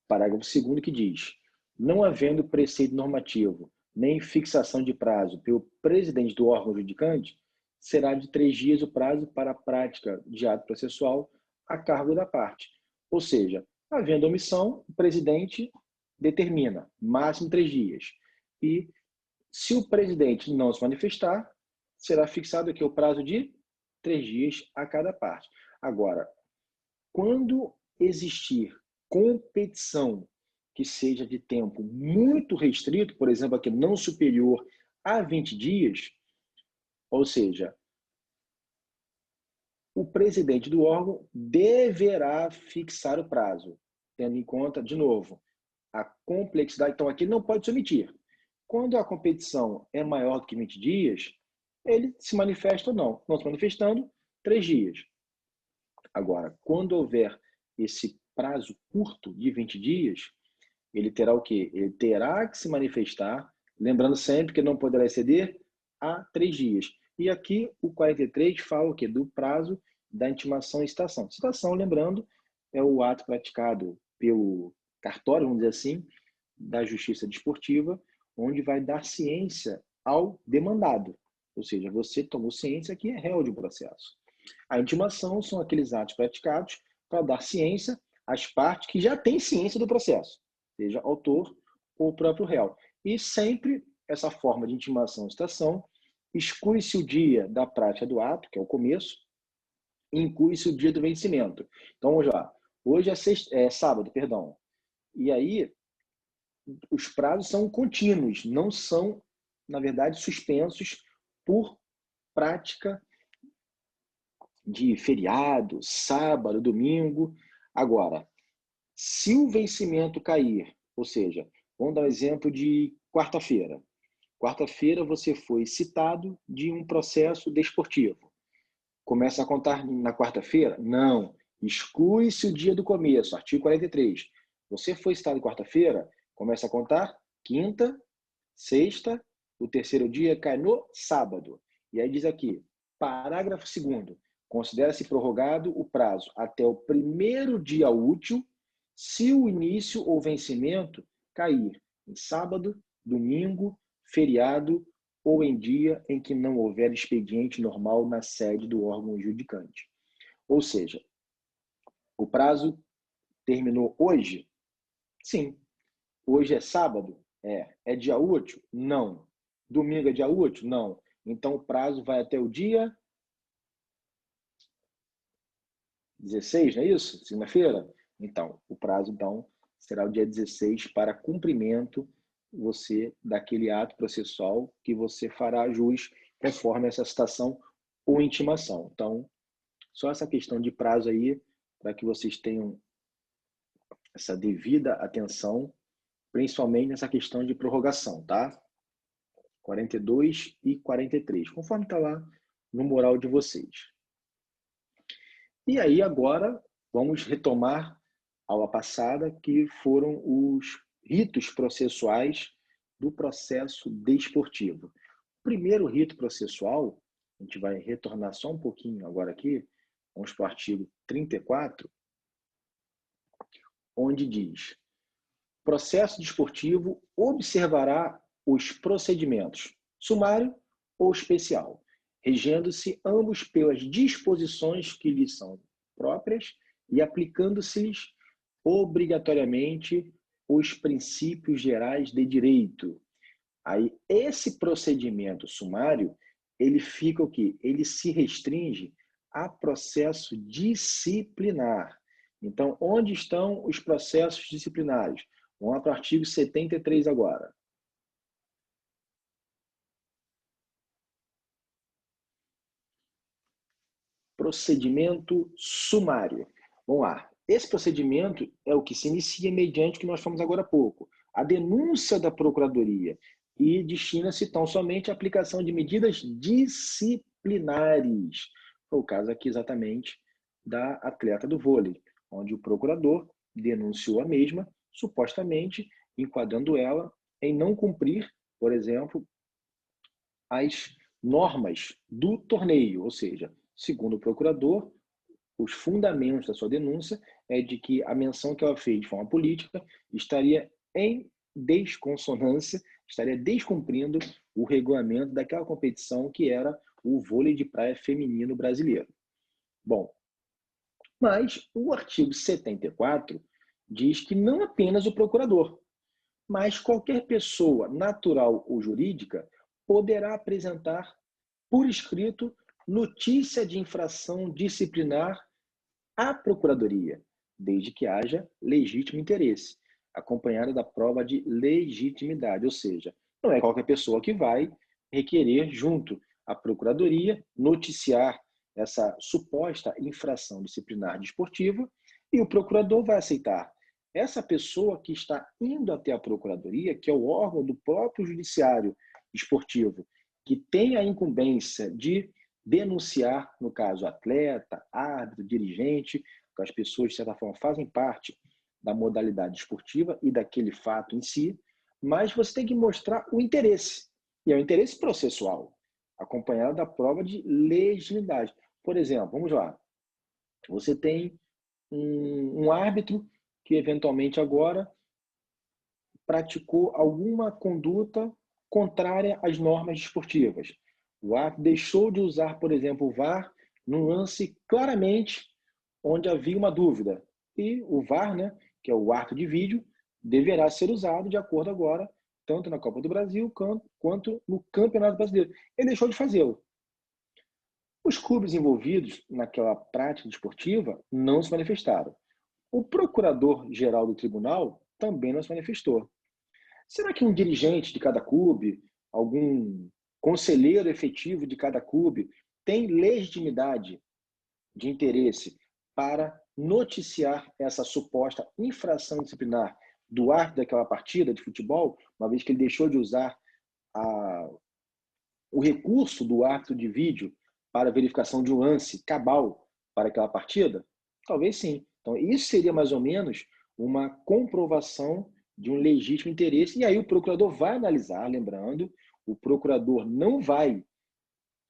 parágrafo 2º que diz: não havendo preceito normativo nem fixação de prazo pelo presidente do órgão judicante, será de 3 dias o prazo para a prática de ato processual a cargo da parte. Ou seja, havendo omissão, o presidente determina máximo 3 dias. E se o presidente não se manifestar, será fixado aqui o prazo de 3 dias a cada parte. Agora, quando existir competição que seja de tempo muito restrito, por exemplo, aqui não superior a 20 dias, ou seja, o presidente do órgão deverá fixar o prazo, tendo em conta, de novo, a complexidade. Então, aqui não pode se omitir. Quando a competição é maior do que 20 dias, ele se manifesta ou não. Não se manifestando, 3 dias. Agora, quando houver esse prazo curto de 20 dias, ele terá o quê? Ele terá que se manifestar, lembrando sempre que não poderá exceder a 3 dias. E aqui o 43 fala o quê? Do prazo da intimação e citação. Citação, lembrando, é o ato praticado pelo cartório, vamos dizer assim, da Justiça Desportiva, onde vai dar ciência ao demandado. Ou seja, você tomou ciência que é réu de um processo. A intimação são aqueles atos praticados para dar ciência às partes que já têm ciência do processo, seja autor ou o próprio réu. E sempre essa forma de intimação e citação exclui-se o dia da prática do ato, que é o começo, e inclui-se o dia do vencimento. Então, vamos lá. Hoje é sábado, perdão. E aí, os prazos são contínuos, não são, na verdade, suspensos por prática de feriado, sábado, domingo. Agora, se o vencimento cair, ou seja, vamos dar um exemplo de quarta-feira. Quarta-feira você foi citado de um processo desportivo. Começa a contar na quarta-feira? Não. Exclui-se o dia do começo, artigo 43. Você foi citado quarta-feira, começa a contar quinta, sexta, o terceiro dia cai no sábado. E aí diz aqui, parágrafo 2º, considera-se prorrogado o prazo até o primeiro dia útil, se o início ou vencimento cair em sábado, domingo, feriado ou em dia em que não houver expediente normal na sede do órgão judicante. Ou seja, o prazo terminou hoje? Sim. Hoje é sábado? É dia útil? Não. Domingo é dia útil? Não. Então o prazo vai até o dia 16, não é isso? Segunda-feira? Então, o prazo então será o dia 16 para cumprimento daquele ato processual que você fará jus conforme essa citação ou intimação. Então, só essa questão de prazo aí, para que vocês tenham essa devida atenção, principalmente nessa questão de prorrogação, tá? 42 e 43, conforme está lá no mural de vocês. E aí agora vamos retomar a aula passada, que foram os ritos processuais do processo desportivo. O primeiro rito processual, a gente vai retornar só um pouquinho agora aqui, vamos para o artigo 34, onde diz: processo desportivo observará os procedimentos sumário ou especial, regendo-se ambos pelas disposições que lhes são próprias e aplicando-se-lhes obrigatoriamente os princípios gerais de direito. Aí, esse procedimento sumário, ele fica o quê? Ele se restringe a processo disciplinar. Então, onde estão os processos disciplinares? Vamos lá para o artigo 73 agora. Procedimento sumário. Vamos lá. Esse procedimento é o que se inicia mediante o que nós falamos agora há pouco, a denúncia da Procuradoria, e destina-se tão somente à aplicação de medidas disciplinares. Foi o caso aqui exatamente da atleta do vôlei, onde o procurador denunciou a mesma, supostamente enquadrando ela em não cumprir, por exemplo, as normas do torneio, ou seja, segundo o procurador, os fundamentos da sua denúncia é de que a menção que ela fez de forma política estaria em desconsonância, estaria descumprindo o regulamento daquela competição que era o vôlei de praia feminino brasileiro. Bom, mas o artigo 74 diz que não apenas o procurador, mas qualquer pessoa natural ou jurídica poderá apresentar por escrito notícia de infração disciplinar à Procuradoria, desde que haja legítimo interesse, acompanhada da prova de legitimidade, ou seja, não é qualquer pessoa que vai requerer junto à Procuradoria noticiar essa suposta infração disciplinar desportiva e o procurador vai aceitar. Essa pessoa que está indo até a Procuradoria, que é o órgão do próprio judiciário esportivo, que tem a incumbência de denunciar, no caso, atleta, árbitro, dirigente, que as pessoas, de certa forma, fazem parte da modalidade esportiva e daquele fato em si, mas você tem que mostrar o interesse, e é o interesse processual, acompanhado da prova de legitimidade. Por exemplo, vamos lá, você tem um árbitro que eventualmente agora praticou alguma conduta contrária às normas desportivas. O árbitro deixou de usar, por exemplo, o VAR num lance claramente onde havia uma dúvida. E o VAR, né, que é o árbitro de vídeo, deverá ser usado de acordo agora, tanto na Copa do Brasil quanto no Campeonato Brasileiro. Ele deixou de fazê-lo. Os clubes envolvidos naquela prática desportiva não se manifestaram. O procurador-geral do tribunal também não se manifestou. Será que um dirigente de cada clube, algum conselheiro efetivo de cada clube, tem legitimidade de interesse para noticiar essa suposta infração disciplinar do árbitro daquela partida de futebol, uma vez que ele deixou de usar o recurso do árbitro de vídeo para verificação de um lance cabal para aquela partida? Talvez sim. Então, isso seria mais ou menos uma comprovação de um legítimo interesse, e aí o procurador vai analisar, lembrando, o procurador não vai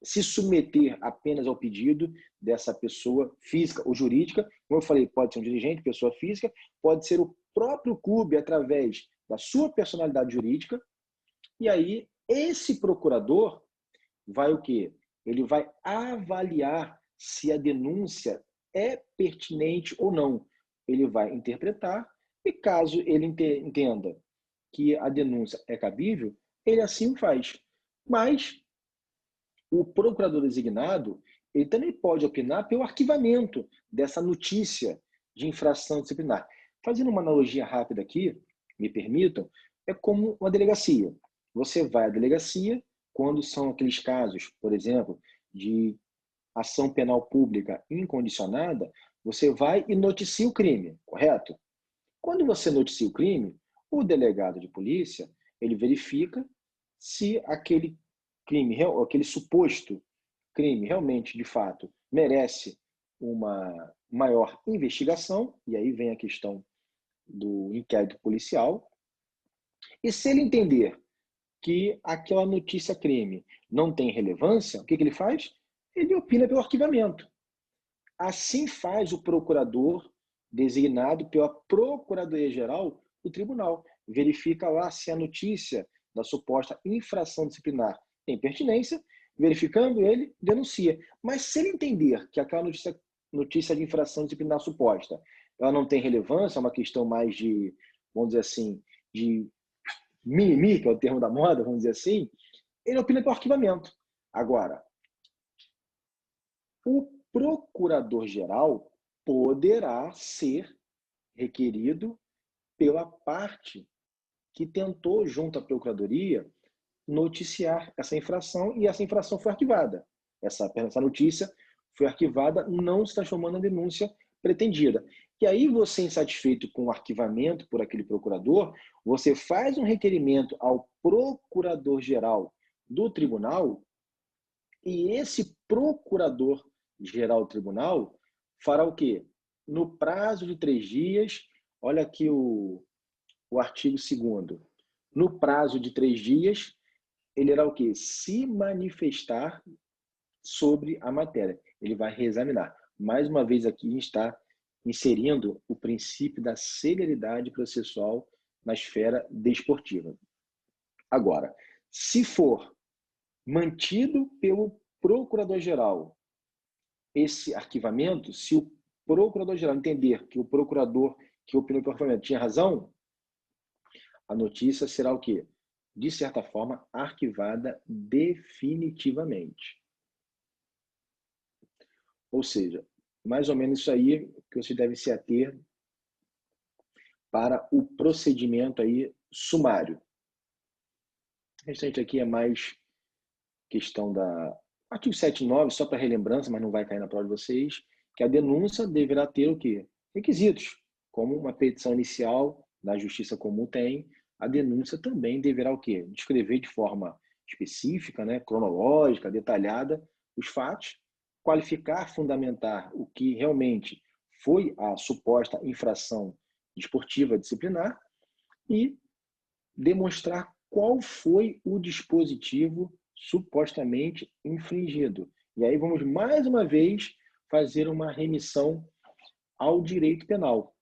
se submeter apenas ao pedido dessa pessoa física ou jurídica. Como eu falei, pode ser um dirigente, pessoa física, pode ser o próprio clube através da sua personalidade jurídica, e aí esse procurador vai o quê? Ele vai avaliar se a denúncia é pertinente ou não. Ele vai interpretar e caso ele entenda que a denúncia é cabível, ele assim faz. Mas o procurador designado, ele também pode opinar pelo arquivamento dessa notícia de infração disciplinar. Fazendo uma analogia rápida aqui, me permitam, é como uma delegacia. Você vai à delegacia quando são aqueles casos, por exemplo, de ação penal pública incondicionada, você vai e noticia o crime, correto? Quando você noticia o crime, o delegado de polícia, ele verifica se aquele crime, aquele suposto crime realmente, de fato, merece uma maior investigação, e aí vem a questão do inquérito policial, e se ele entender que aquela notícia crime não tem relevância, o que ele faz? Ele opina pelo arquivamento. Assim faz o procurador designado pela Procuradoria-Geral do Tribunal. Verifica lá se a notícia da suposta infração disciplinar tem pertinência, verificando ele, denuncia. Mas se ele entender que aquela notícia de infração disciplinar suposta, ela não tem relevância, é uma questão mais de, vamos dizer assim, de mimimi, que é o termo da moda, vamos dizer assim, ele opina pelo arquivamento. Agora, o procurador-geral poderá ser requerido pela parte que tentou, junto à procuradoria, noticiar essa infração, e essa infração foi arquivada. Essa notícia foi arquivada, não se transformando em denúncia pretendida. E aí você, insatisfeito com o arquivamento por aquele procurador, você faz um requerimento ao procurador-geral do tribunal, e esse procurador-geral do tribunal fará o quê? No prazo de 3 dias, olha aqui o artigo 2º, no prazo de 3 dias, ele irá o quê? Se manifestar sobre a matéria. Ele vai reexaminar. Mais uma vez aqui a gente está inserindo o princípio da celeridade processual na esfera desportiva. Agora, se for mantido pelo procurador-geral esse arquivamento, se o procurador-geral entender que o procurador que opinou pelo arquivamento tinha razão, a notícia será o quê? De certa forma, arquivada definitivamente. Ou seja, mais ou menos isso aí que você deve se ater para o procedimento aí sumário. O restante aqui é mais questão da artigo 7.9, só para relembrança, mas não vai cair na prova de vocês, que a denúncia deverá ter o quê? Requisitos, como uma petição inicial da Justiça Comum tem, a denúncia também deverá o quê? Descrever de forma específica, né, cronológica, detalhada, os fatos, qualificar, fundamentar o que realmente foi a suposta infração desportiva disciplinar e demonstrar qual foi o dispositivo supostamente infringido. E aí vamos mais uma vez fazer uma remissão ao direito penal.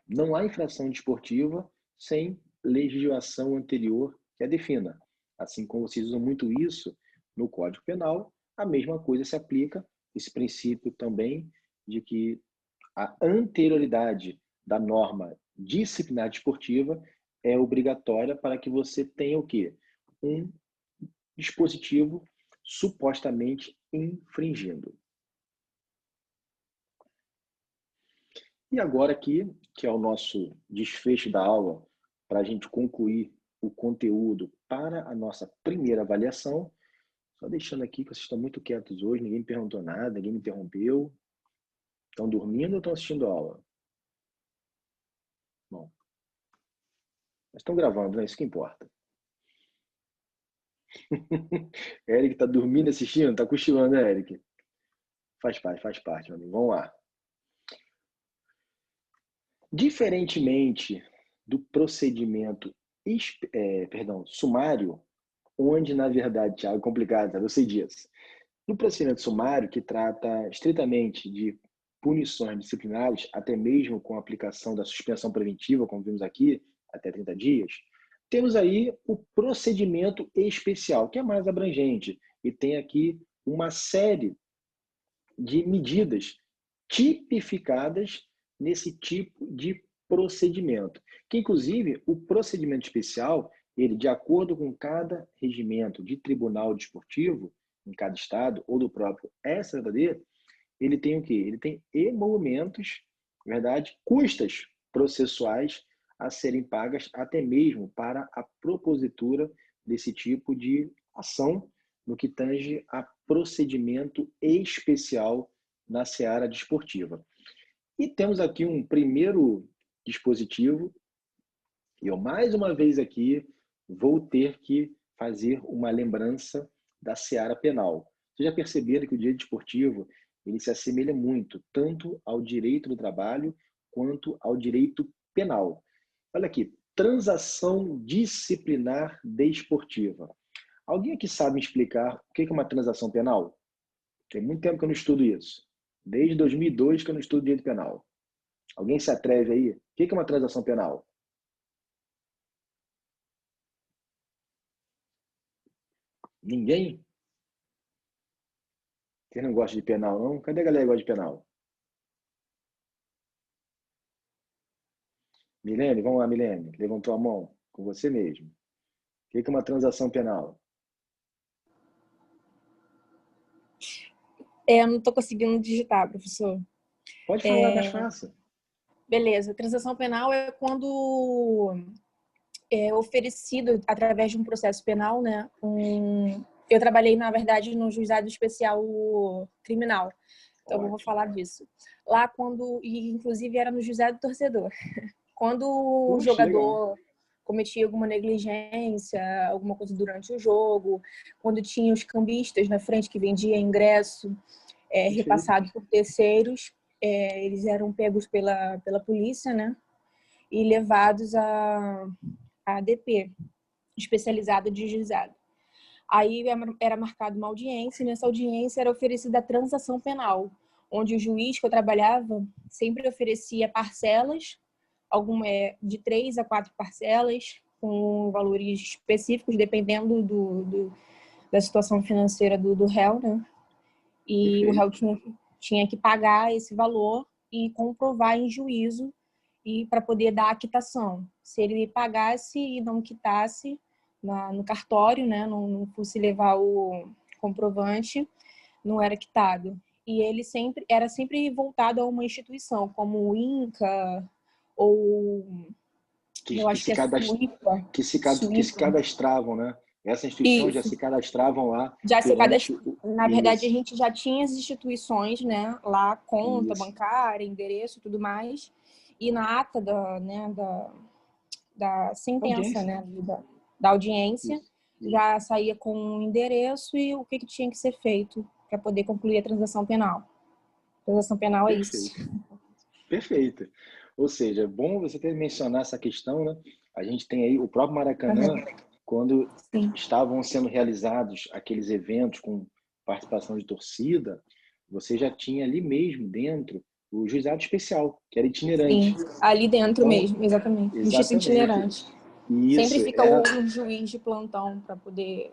Não há infração desportiva sem legislação anterior que a defina. Assim como vocês usam muito isso no Código Penal, a mesma coisa se aplica, esse princípio também de que a anterioridade da norma disciplinar desportiva é obrigatória para que você tenha o quê? Um dispositivo supostamente infringindo. E agora aqui, que é o nosso desfecho da aula, para a gente concluir o conteúdo para a nossa primeira avaliação, só deixando aqui que vocês estão muito quietos hoje, ninguém me perguntou nada, ninguém me interrompeu. Estão dormindo ou estão assistindo a aula? Bom, mas estão gravando, né? Isso que importa. Eric está dormindo assistindo? Está cochilando, né, Eric? Faz parte, meu amigo. Vamos lá. Diferentemente do procedimento sumário, onde, na verdade, Thiago, é complicado, eu sei disso. No procedimento sumário, que trata estritamente de punições disciplinares, até mesmo com a aplicação da suspensão preventiva, como vimos aqui, até 30 dias, temos aí o procedimento especial, que é mais abrangente, e tem aqui uma série de medidas tipificadas nesse tipo de procedimento. Que, inclusive, o procedimento especial, ele, de acordo com cada regimento de tribunal desportivo, em cada estado, ou do próprio STJD, ele tem o quê? Ele tem emolumentos, na verdade, custas processuais a serem pagas até mesmo para a propositura desse tipo de ação no que tange a procedimento especial na seara desportiva. E temos aqui um primeiro dispositivo, e eu mais uma vez aqui vou ter que fazer uma lembrança da seara penal. Vocês já perceberam que o direito desportivo ele se assemelha muito, tanto ao direito do trabalho quanto ao direito penal. Olha aqui, transação disciplinar desportiva. Alguém aqui sabe me explicar o que é uma transação penal? Tem muito tempo que eu não estudo isso. Desde 2002 que eu não estudo direito penal. Alguém se atreve aí? O que é uma transação penal? Ninguém? Quem não gosta de penal, não? Cadê a galera que gosta de penal? Milene, vamos lá, Milene. Levantou a mão com você mesmo. O que é uma transação penal? Eu não estou conseguindo digitar, professor. Pode falar, mais fácil. Beleza. Transação penal é quando é oferecido, através de um processo penal, né? Eu trabalhei, na verdade, no juizado especial criminal. Então, eu vou falar disso. Lá, e inclusive era no juizado torcedor. Quando o jogador cometia alguma negligência, alguma coisa durante o jogo, quando tinha os cambistas na frente que vendia ingresso repassado por terceiros, eles eram pegos pela polícia, né? E levados a ADP, especializada de juizado. Aí era marcada uma audiência, e nessa audiência era oferecida a transação penal, onde o juiz que eu trabalhava sempre oferecia parcelas, de 3 a 4 parcelas, com valores específicos, dependendo da situação financeira do réu, né? E o réu tinha que pagar esse valor e comprovar em juízo e para poder dar a quitação. Se ele pagasse e não quitasse no cartório, né, não fosse levar o comprovante, não era quitado. E ele era sempre voltado a uma instituição, como o INCA ou eu acho que é Suípa. Que se cadastravam, né? Essa instituição Isso. já se cadastravam lá. Na verdade, a gente já tinha as instituições, né? Lá, conta bancária, endereço e tudo mais. E na ata da sentença, né? Da audiência, já saía com o endereço e o que tinha que ser feito para poder concluir a transação penal. Transação penal é isso. Perfeito. Ou seja, é bom você ter mencionado essa questão, né? A gente tem aí o próprio Maracanã, quando estavam sendo realizados aqueles eventos com participação de torcida, você já tinha ali mesmo dentro o juizado especial, que era itinerante. Sim, ali dentro então, mesmo, exatamente. Justiça itinerante. Isso, sempre fica um juiz de plantão para poder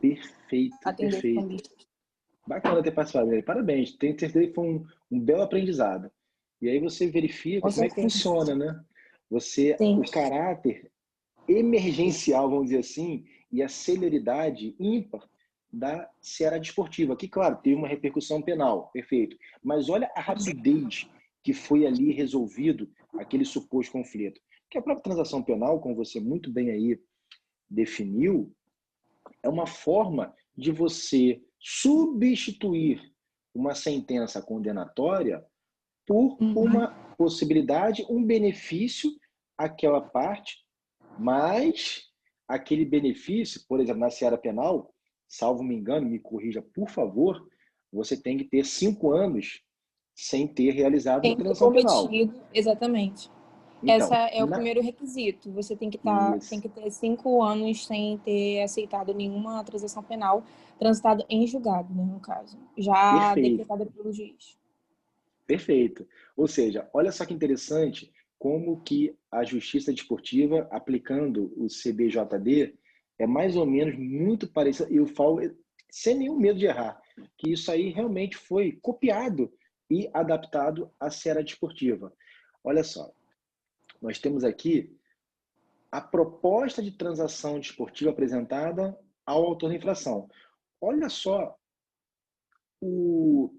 atender os cambistas. Bacana ter participado dele. Parabéns. Tenho certeza que foi um belo aprendizado. E aí você verifica como é que funciona, né? O caráter emergencial, vamos dizer assim, e a celeridade ímpar da seara desportiva, que, claro, teve uma repercussão penal, perfeito. Mas olha a rapidez que foi ali resolvido aquele suposto conflito. Porque a própria transação penal, como você muito bem aí definiu, é uma forma de você substituir uma sentença condenatória por uma possibilidade, um benefício àquela parte, mas aquele benefício, por exemplo, na seara penal, salvo me engano, me corrija, por favor, você tem que ter 5 anos sem ter realizado uma transação penal. Exatamente. Então, esse é o primeiro requisito. Você tem que ter 5 anos sem ter aceitado nenhuma transação penal transitada em julgado, né, no caso, já decretada pelo juiz. Perfeito. Ou seja, olha só que interessante como que a justiça desportiva, aplicando o CBJD, é mais ou menos muito parecido, e eu falo sem nenhum medo de errar, que isso aí realmente foi copiado e adaptado à seara desportiva. Olha só, nós temos aqui a proposta de transação desportiva apresentada ao autor da infração. Olha só o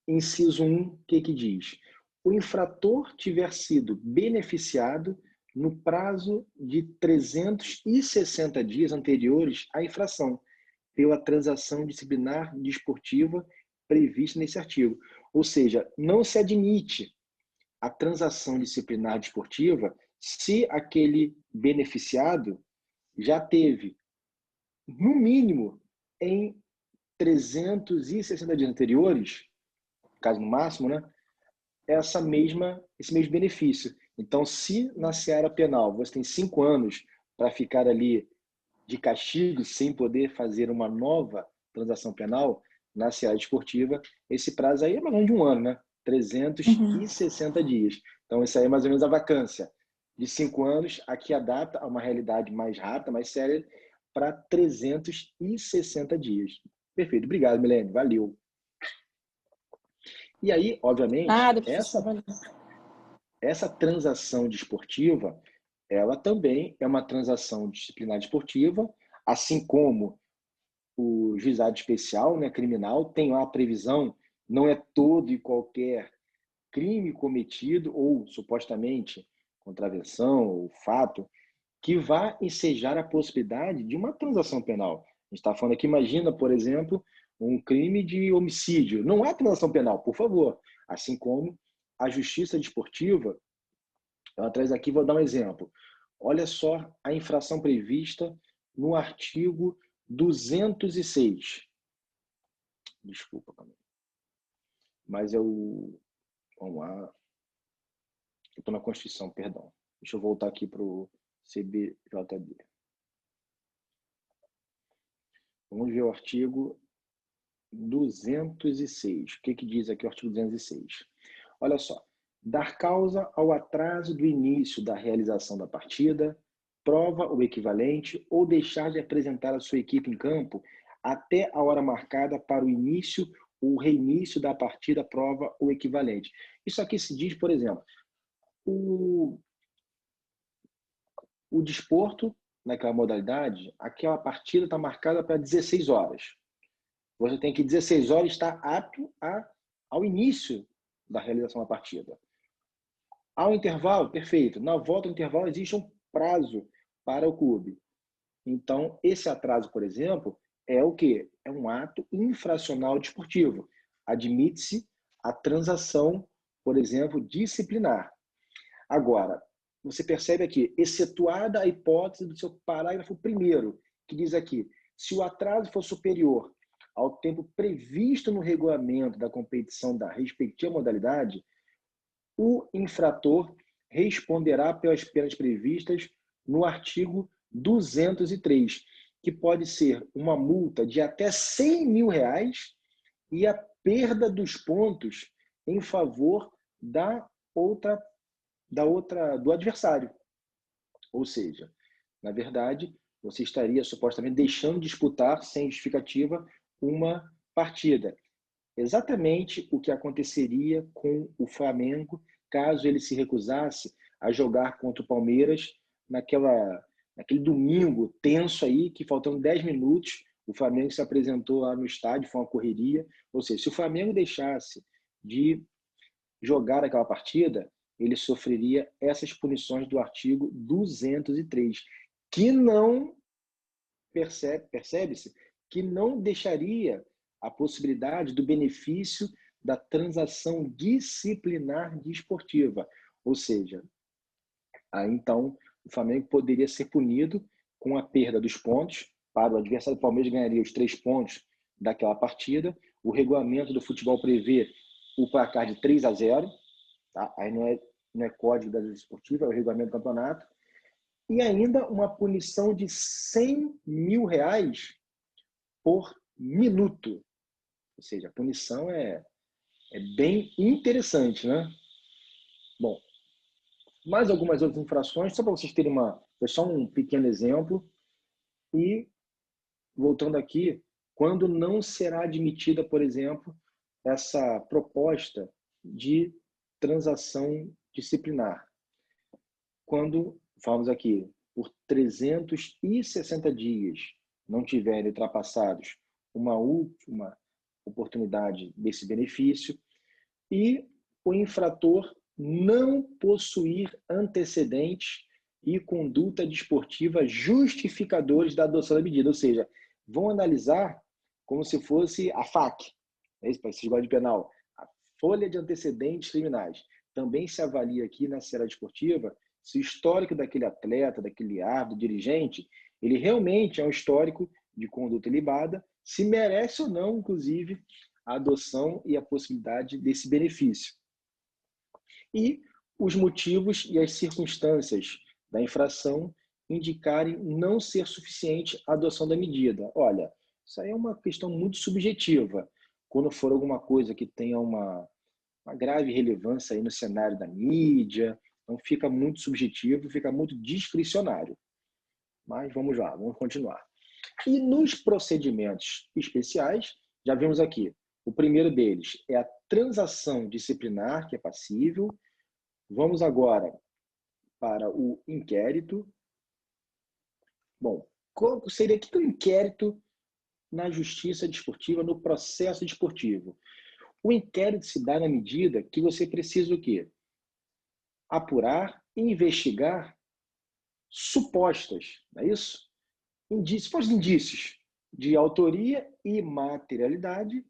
inciso 1, o que diz? O infrator tiver sido beneficiado no prazo de 360 dias anteriores à infração, pela transação disciplinar desportiva prevista nesse artigo. Ou seja, não se admite a transação disciplinar desportiva se aquele beneficiado já teve, no mínimo, em 360 dias anteriores, caso no máximo, né, esse mesmo benefício. Então, se na seara penal você tem 5 anos para ficar ali de castigo sem poder fazer uma nova transação penal, na seara desportiva, esse prazo aí é mais ou menos de 1 ano, né? 360 dias. Então, isso aí é mais ou menos a vacância. De 5 anos, aqui adapta a uma realidade mais rápida, mais séria, para 360 dias. Perfeito. Obrigado, Milene. Valeu. E aí, obviamente, essa transação desportiva, ela também é uma transação disciplinar desportiva, assim como o juizado especial, né, criminal, tem lá a previsão, não é todo e qualquer crime cometido ou supostamente contravenção ou fato que vá ensejar a possibilidade de uma transação penal. A gente está falando aqui, imagina, por exemplo, um crime de homicídio. Não há transação penal, por favor. Assim como a justiça desportiva, ela traz aqui, vou dar um exemplo. Olha só a infração prevista no artigo 206. Desculpa, mas vamos lá. Eu estou na Constituição, perdão. Deixa eu voltar aqui para o CBJD. Vamos ver o artigo 206. O que diz aqui o artigo 206? Olha só. Dar causa ao atraso do início da realização da partida, prova o equivalente ou deixar de apresentar a sua equipe em campo até a hora marcada para o início ou reinício da partida, prova o equivalente. Isso aqui se diz, por exemplo, o desporto, naquela modalidade, aquela partida está marcada para 16 horas. Você tem que 16 horas estar apto ao início da realização da partida. Ao intervalo, perfeito. Na volta ao intervalo existe um prazo para o clube. Então, esse atraso, por exemplo, é o quê? É um ato infracional desportivo. Admite-se a transação, por exemplo, disciplinar. Agora, você percebe aqui, excetuada a hipótese do seu parágrafo 1º, que diz aqui, se o atraso for superior ao tempo previsto no regulamento da competição da respectiva modalidade, o infrator responderá pelas penas previstas no artigo 203, que pode ser uma multa de até R$100 mil e a perda dos pontos em favor do adversário. Ou seja, na verdade, você estaria supostamente deixando de disputar sem justificativa uma partida. Exatamente o que aconteceria com o Flamengo caso ele se recusasse a jogar contra o Palmeiras naquele domingo tenso aí, que faltando 10 minutos, o Flamengo se apresentou lá no estádio, foi uma correria. Ou seja, se o Flamengo deixasse de jogar aquela partida, ele sofreria essas punições do artigo 203, que não percebe-se, que não deixaria a possibilidade do benefício da transação disciplinar desportiva. Ou seja, aí então o Flamengo poderia ser punido com a perda dos pontos para o adversário. O Palmeiras ganharia os 3 pontos daquela partida. O regulamento do futebol prevê o placar de 3-0, tá? Aí não é código da desportiva, é o regulamento do campeonato. E ainda uma punição de R$100 mil por minuto. Ou seja, a punição é bem interessante, né? Bom, mais algumas outras infrações, só para vocês terem foi só um pequeno exemplo. E, voltando aqui, quando não será admitida, por exemplo, essa proposta de transação disciplinar. Quando, falamos aqui, por 360 dias não tiverem ultrapassados uma última oportunidade desse benefício e o infrator não possuir antecedentes e conduta desportiva justificadores da adoção da medida. Ou seja, vão analisar como se fosse a FAC, é isso, para esse Código Penal, a folha de antecedentes criminais. Também se avalia aqui na esfera desportiva se o histórico daquele atleta, daquele árbitro, dirigente, ele realmente é um histórico de conduta ilibada, se merece ou não, inclusive, a adoção e a possibilidade desse benefício. E os motivos e as circunstâncias da infração indicarem não ser suficiente a adoção da medida. Olha, isso aí é uma questão muito subjetiva. Quando for alguma coisa que tenha uma grave relevância aí no cenário da mídia, então fica muito subjetivo, fica muito discricionário. Mas vamos lá, vamos continuar. E nos procedimentos especiais, já vimos aqui, o primeiro deles é a transação disciplinar, que é passível. Vamos agora para o inquérito. Bom, qual seria o inquérito na justiça desportiva, no processo desportivo? O inquérito se dá na medida que você precisa o quê? Apurar e investigar supostas, não é isso? Supostos indícios de autoria e materialidade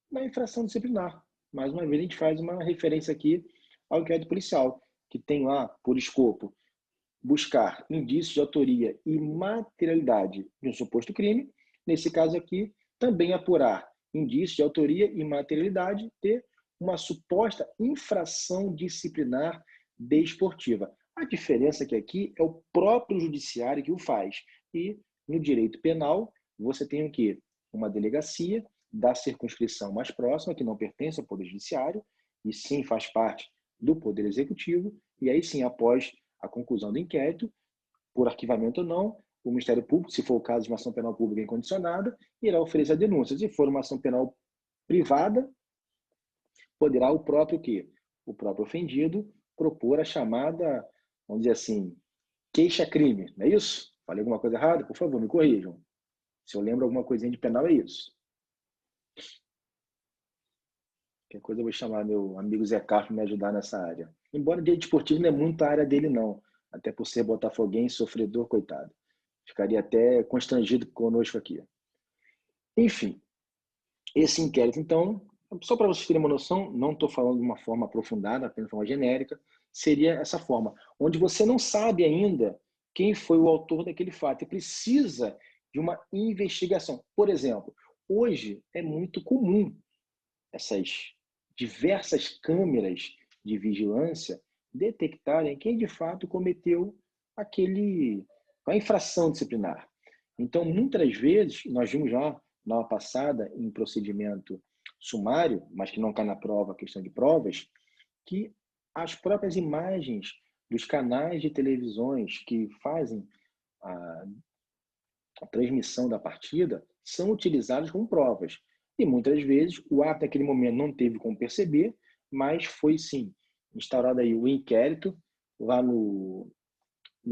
na infração disciplinar. Mais uma vez, a gente faz uma referência aqui ao inquérito policial, que tem lá, por escopo, buscar indícios de autoria e materialidade de um suposto crime. Nesse caso aqui, também apurar indícios de autoria e materialidade de uma suposta infração disciplinar desportiva. A diferença é que aqui é o próprio judiciário que o faz. E no direito penal, você tem o quê? Uma delegacia da circunscrição mais próxima, que não pertence ao Poder Judiciário, e sim faz parte do Poder Executivo, e aí sim, após a conclusão do inquérito, por arquivamento ou não, o Ministério Público, se for o caso de uma ação penal pública incondicionada, irá oferecer a denúncia. Se for uma ação penal privada, poderá o próprio quê? O próprio ofendido propor a chamada, vamos dizer assim, queixa-crime, não é isso? Falei alguma coisa errada? Por favor, me corrijam. Se eu lembro alguma coisinha de penal, é isso. Qualquer coisa eu vou chamar meu amigo Zé Carlos para me ajudar nessa área. Embora direito esportivo não é muito a área dele, não. Até por ser botafoguense, sofredor, coitado. Ficaria até constrangido conosco aqui. Enfim, esse inquérito, então, só para vocês terem uma noção, não estou falando de uma forma aprofundada, apenas de forma genérica, seria essa forma, onde você não sabe ainda quem foi o autor daquele fato e precisa de uma investigação. Por exemplo, hoje é muito comum essas diversas câmeras de vigilância detectarem quem de fato cometeu a infração disciplinar. Então, muitas vezes, nós vimos já na aula passada, em procedimento sumário, mas que não está na prova, questão de provas, que as próprias imagens dos canais de televisões que fazem a transmissão da partida são utilizadas como provas. E muitas vezes o ato naquele momento não teve como perceber, mas foi sim instaurado aí o inquérito lá no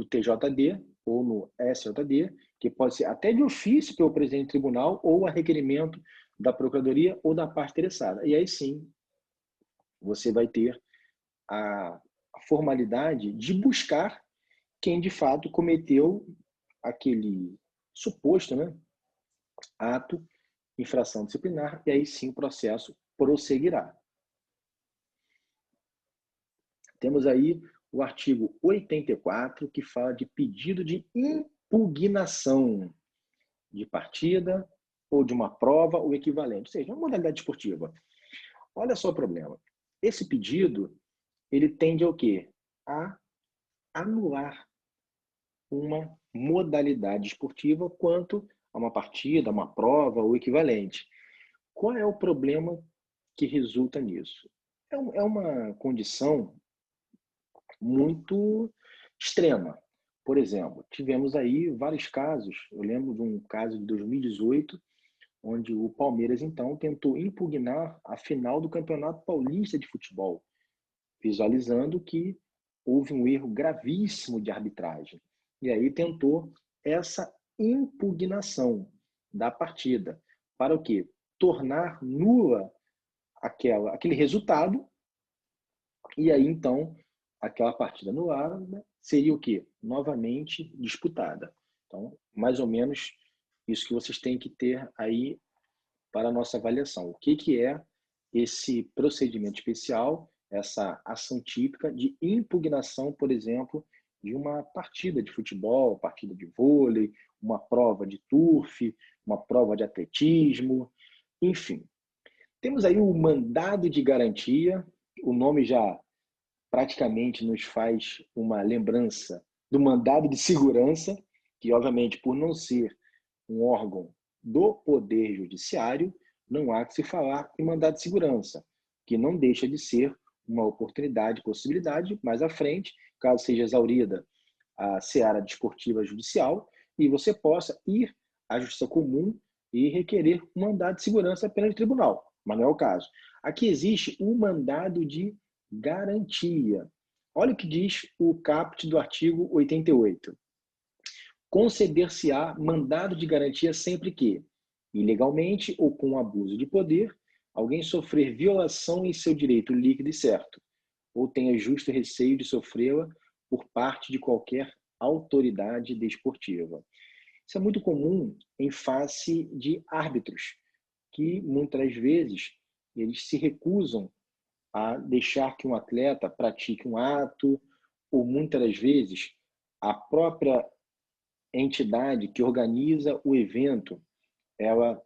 TJD ou no SJD, que pode ser até de ofício pelo presidente do tribunal ou a requerimento da procuradoria ou da parte interessada. E aí sim você vai ter a formalidade de buscar quem de fato cometeu aquele suposto, né, ato, infração disciplinar, e aí sim o processo prosseguirá. Temos aí o artigo 84, que fala de pedido de impugnação de partida ou de uma prova ou equivalente, ou seja, uma modalidade esportiva. Olha só o problema. Esse pedido, ele tende ao quê? A anular uma modalidade esportiva quanto a uma partida, uma prova ou equivalente. Qual é o problema que resulta nisso? É uma condição muito extrema. Por exemplo, tivemos aí vários casos. Eu lembro de um caso de 2018, onde o Palmeiras, então, tentou impugnar a final do Campeonato Paulista de Futebol, visualizando que houve um erro gravíssimo de arbitragem. E aí tentou essa impugnação da partida. Para o quê? Tornar nula aquele resultado, e aí, então, aquela partida anulada seria o quê? Novamente disputada. Então, mais ou menos isso que vocês têm que ter aí para a nossa avaliação. O que é esse procedimento especial, essa ação típica de impugnação, por exemplo, de uma partida de futebol, partida de vôlei, uma prova de turf, uma prova de atletismo, enfim. Temos aí o mandado de garantia, o nome já praticamente nos faz uma lembrança do mandado de segurança, que obviamente por não ser um órgão do Poder Judiciário, não há que se falar em mandado de segurança, que não deixa de ser uma oportunidade, possibilidade, mais à frente, caso seja exaurida a seara desportiva judicial, e você possa ir à Justiça Comum e requerer um mandado de segurança apenas de tribunal, mas não é o caso. Aqui existe um mandado de garantia. Olha o que diz o caput do artigo 88. Conceder-se-á mandado de garantia sempre que, ilegalmente ou com abuso de poder, alguém sofrer violação em seu direito líquido e certo, ou tenha justo receio de sofrê-la por parte de qualquer autoridade desportiva. Isso é muito comum em face de árbitros, que muitas vezes eles se recusam a deixar que um atleta pratique um ato, ou muitas das vezes a própria entidade que organiza o evento, ela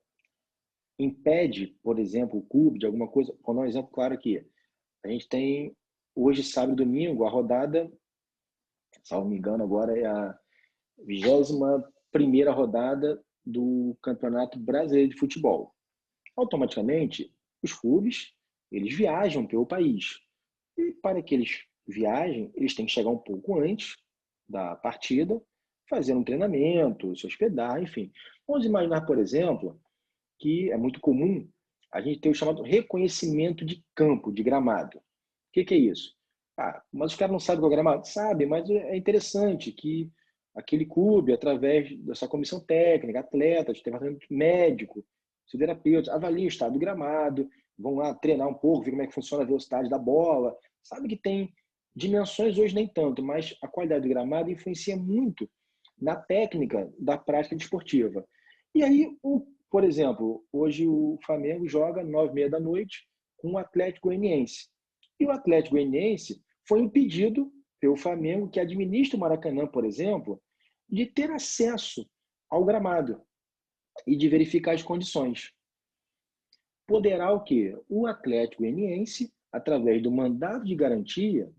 impede, por exemplo, o clube de alguma coisa. Vou dar um exemplo claro aqui. A gente tem hoje, sábado e domingo, a rodada, salvo me engano, agora é a 21ª rodada do Campeonato Brasileiro de Futebol. Automaticamente, os clubes, eles viajam pelo país. E para que eles viajem, eles têm que chegar um pouco antes da partida, fazer um treinamento, se hospedar, enfim. Vamos imaginar, por exemplo, que é muito comum a gente ter o chamado reconhecimento de campo, de gramado. O que é isso? Mas os caras não sabem qual é o gramado? Sabe, mas é interessante que aquele clube, através dessa comissão técnica, atletas, departamento médico, fisioterapeutas, avaliem o estado do gramado, vão lá treinar um pouco, ver como é que funciona a velocidade da bola. Sabe que tem dimensões hoje nem tanto, mas a qualidade do gramado influencia muito na técnica da prática desportiva. E aí, por exemplo, hoje o Flamengo joga 9h30 da noite com o Atlético Goianiense. E o Atlético Goianiense foi impedido pelo Flamengo, que administra o Maracanã, por exemplo, de ter acesso ao gramado e de verificar as condições. poderá o quê? O Atlético Goianiense, através do mandado de garantia,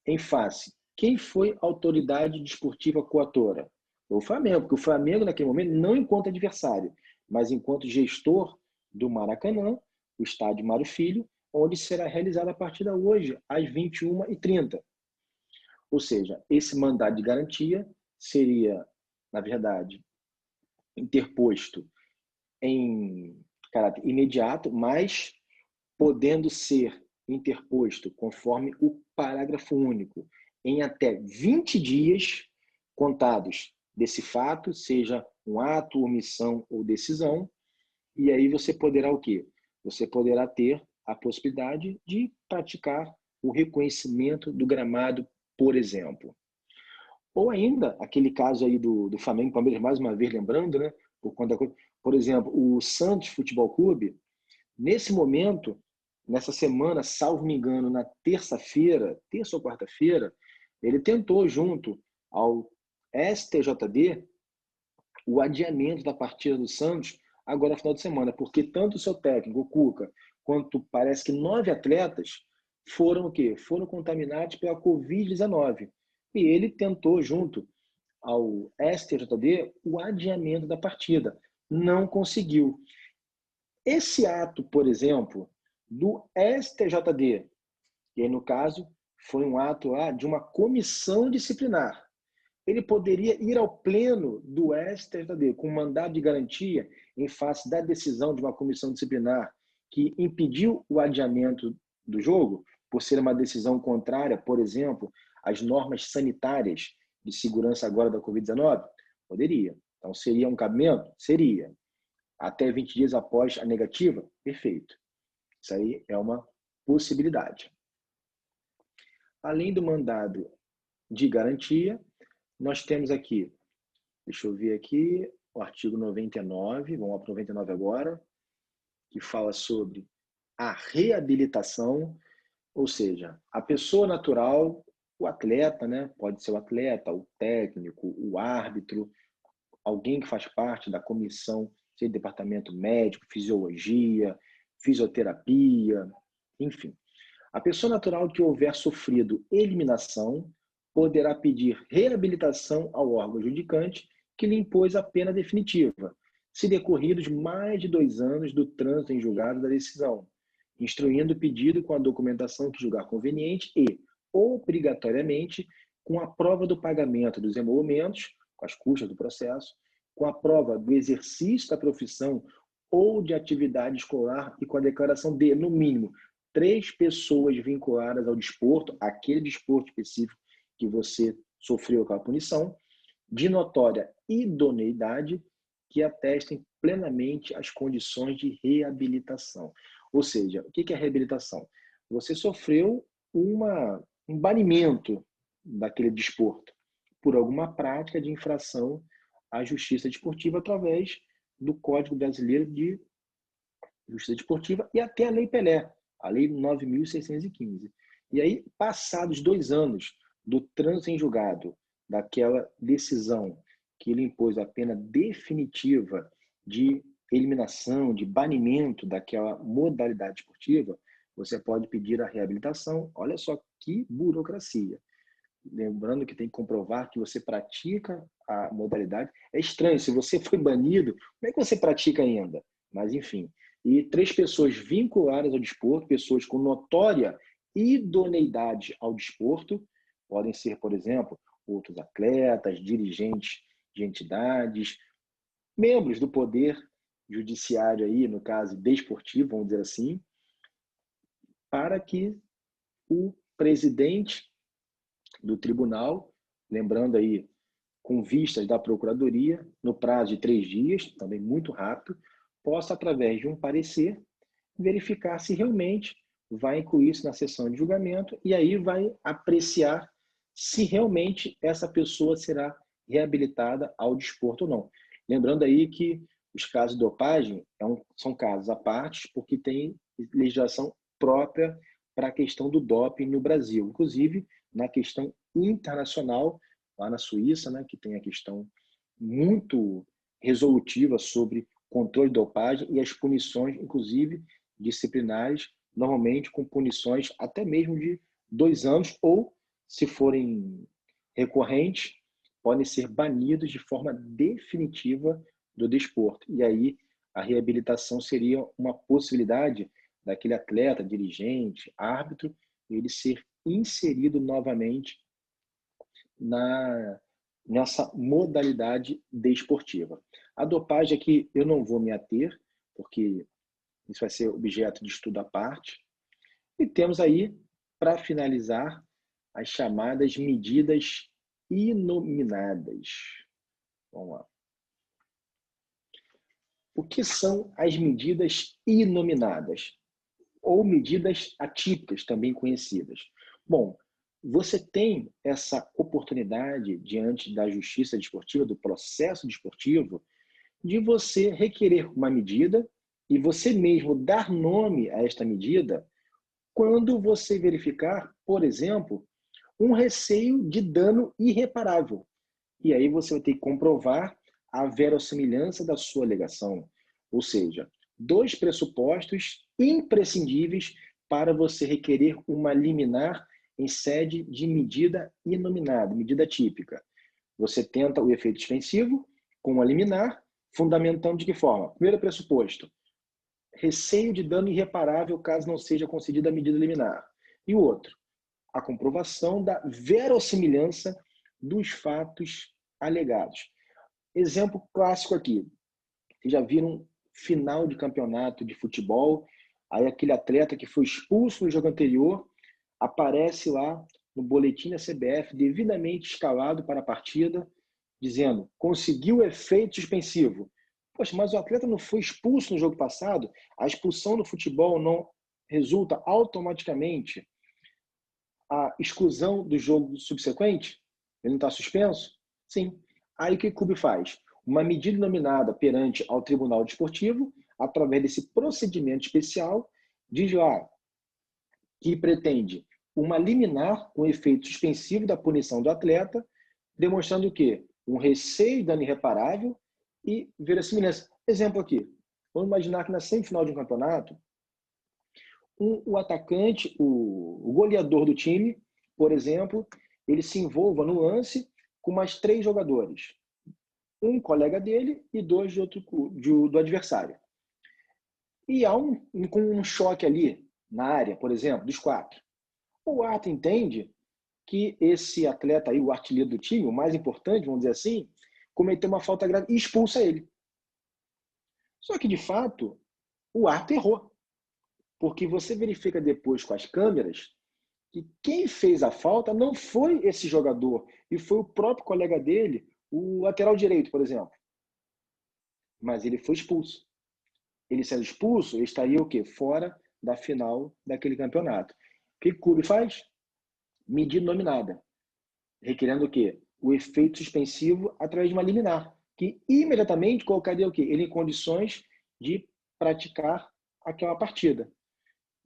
em face, quem foi a autoridade desportiva coautora? O Flamengo, porque o Flamengo, naquele momento, não enquanto adversário, mas enquanto gestor do Maracanã, o estádio Mário Filho, onde será realizada a partida hoje, às 21h30. Ou seja, esse mandado de garantia seria, na verdade, interposto em caráter imediato, mas podendo ser interposto, conforme o parágrafo único, em até 20 dias contados desse fato, seja um ato, omissão ou decisão, e aí você poderá o quê? Você poderá ter a possibilidade de praticar o reconhecimento do gramado, por exemplo. Ou ainda, aquele caso aí do Flamengo e Palmeiras, mais uma vez lembrando, né? Por exemplo, o Santos Futebol Clube, nesse momento, nessa semana, salvo me engano, na terça-feira, terça ou quarta-feira, ele tentou, junto ao STJD, o adiamento da partida do Santos agora no final de semana, porque tanto o seu técnico, o Cuca, quanto parece que 9 atletas foram o quê? Foram contaminados pela Covid-19. E ele tentou, junto ao STJD, o adiamento da partida. Não conseguiu. Esse ato, por exemplo, do STJD, que aí, no caso foi um ato lá de uma comissão disciplinar, ele poderia ir ao pleno do STJD com mandado de garantia em face da decisão de uma comissão disciplinar que impediu o adiamento do jogo, por ser uma decisão contrária, por exemplo, às normas sanitárias de segurança agora da Covid-19? Poderia. Então, seria um cabimento? Seria. Até 20 dias após a negativa? Perfeito. Isso aí é uma possibilidade. Além do mandado de garantia, nós temos aqui, deixa eu ver aqui, o artigo 99, vamos lá para o 99 agora, que fala sobre a reabilitação, ou seja, a pessoa natural, o atleta, né? Pode ser o atleta, o técnico, o árbitro, alguém que faz parte da comissão, seja departamento médico, fisiologia, fisioterapia, enfim. A pessoa natural que houver sofrido eliminação poderá pedir reabilitação ao órgão judicante que lhe impôs a pena definitiva, se decorridos mais de 2 anos do trânsito em julgado da decisão, instruindo o pedido com a documentação que julgar conveniente e, obrigatoriamente, com a prova do pagamento dos emolumentos, com as custas do processo, com a prova do exercício da profissão ou de atividade escolar e com a declaração de, no mínimo, 3 pessoas vinculadas ao desporto, aquele desporto específico que você sofreu aquela punição, de notória idoneidade, que atestem plenamente as condições de reabilitação. Ou seja, o que é reabilitação? Você sofreu um banimento daquele desporto por alguma prática de infração à justiça desportiva através do Código Brasileiro de Justiça Desportiva e até a Lei Pelé, a Lei 9.615. E aí, passados 2 anos do trânsito em julgado, daquela decisão que ele impôs a pena definitiva de eliminação, de banimento daquela modalidade esportiva, você pode pedir a reabilitação. Olha só que burocracia. Lembrando que tem que comprovar que você pratica a modalidade. É estranho, se você foi banido, como é que você pratica ainda? Mas, enfim. E 3 pessoas vinculadas ao desporto, pessoas com notória idoneidade ao desporto, podem ser, por exemplo, outros atletas, dirigentes de entidades, membros do poder judiciário aí, no caso desportivo, vamos dizer assim, para que o presidente do tribunal, lembrando aí, com vistas da procuradoria, no prazo de 3 dias, também muito rápido, possa, através de um parecer, verificar se realmente vai incluir isso na sessão de julgamento e aí vai apreciar se realmente essa pessoa será reabilitada ao desporto ou não. Lembrando aí que os casos de dopagem são casos à parte, porque tem legislação própria para a questão do doping no Brasil. Inclusive, na questão internacional, lá na Suíça, né, que tem a questão muito resolutiva sobre controle de dopagem e as punições, inclusive disciplinares, normalmente com punições até mesmo de 2 anos ou, se forem recorrentes, podem ser banidos de forma definitiva do desporto. E aí a reabilitação seria uma possibilidade daquele atleta, dirigente, árbitro, ele ser inserido novamente nessa modalidade desportiva. A dopagem aqui eu não vou me ater, porque isso vai ser objeto de estudo à parte. E temos aí, para finalizar, as chamadas medidas inominadas. Vamos lá. O que são as medidas inominadas? Ou medidas atípicas, também conhecidas. Bom, você tem essa oportunidade, diante da justiça desportiva, do processo desportivo, de você requerer uma medida e você mesmo dar nome a esta medida quando você verificar, por exemplo, um receio de dano irreparável. E aí você vai ter que comprovar a verossimilhança da sua alegação. Ou seja, 2 pressupostos imprescindíveis para você requerer uma liminar em sede de medida inominada, medida típica. Você tenta o efeito suspensivo com a liminar, fundamentando de que forma? Primeiro pressuposto, receio de dano irreparável caso não seja concedida a medida liminar. E o outro, a comprovação da verossimilhança dos fatos alegados. Exemplo clássico aqui. Vocês já viram final de campeonato de futebol, aí aquele atleta que foi expulso no jogo anterior aparece lá no boletim da CBF, devidamente escalado para a partida, dizendo, conseguiu efeito suspensivo. Poxa, mas o atleta não foi expulso no jogo passado? A expulsão no futebol não resulta automaticamente a exclusão do jogo subsequente? Ele não está suspenso? Sim. Aí o que o clube faz? Uma medida nominada perante ao Tribunal Desportivo, através desse procedimento especial, diz lá que pretende uma liminar com efeito suspensivo da punição do atleta, demonstrando o quê? Um receio de dano irreparável e verossimilhança. Exemplo aqui. Vamos imaginar que na semifinal de um campeonato, o atacante, o goleador do time, por exemplo, ele se envolva no lance com mais 3 jogadores. Um colega dele e 2 do adversário. E há um choque ali na área, por exemplo, dos 4. O árbitro entende que esse atleta aí, o artilheiro do time, o mais importante, vamos dizer assim, cometeu uma falta grave e expulsa ele. Só que, de fato, o árbitro errou. Porque você verifica depois com as câmeras que quem fez a falta não foi esse jogador, e foi o próprio colega dele, o lateral direito, por exemplo. Mas ele foi expulso. Ele sendo expulso, ele estaria o quê? Fora da final daquele campeonato. O que o clube faz? Medida nominada. Requerendo o quê? O efeito suspensivo através de uma liminar, que imediatamente colocaria o quê? Ele em condições de praticar aquela partida.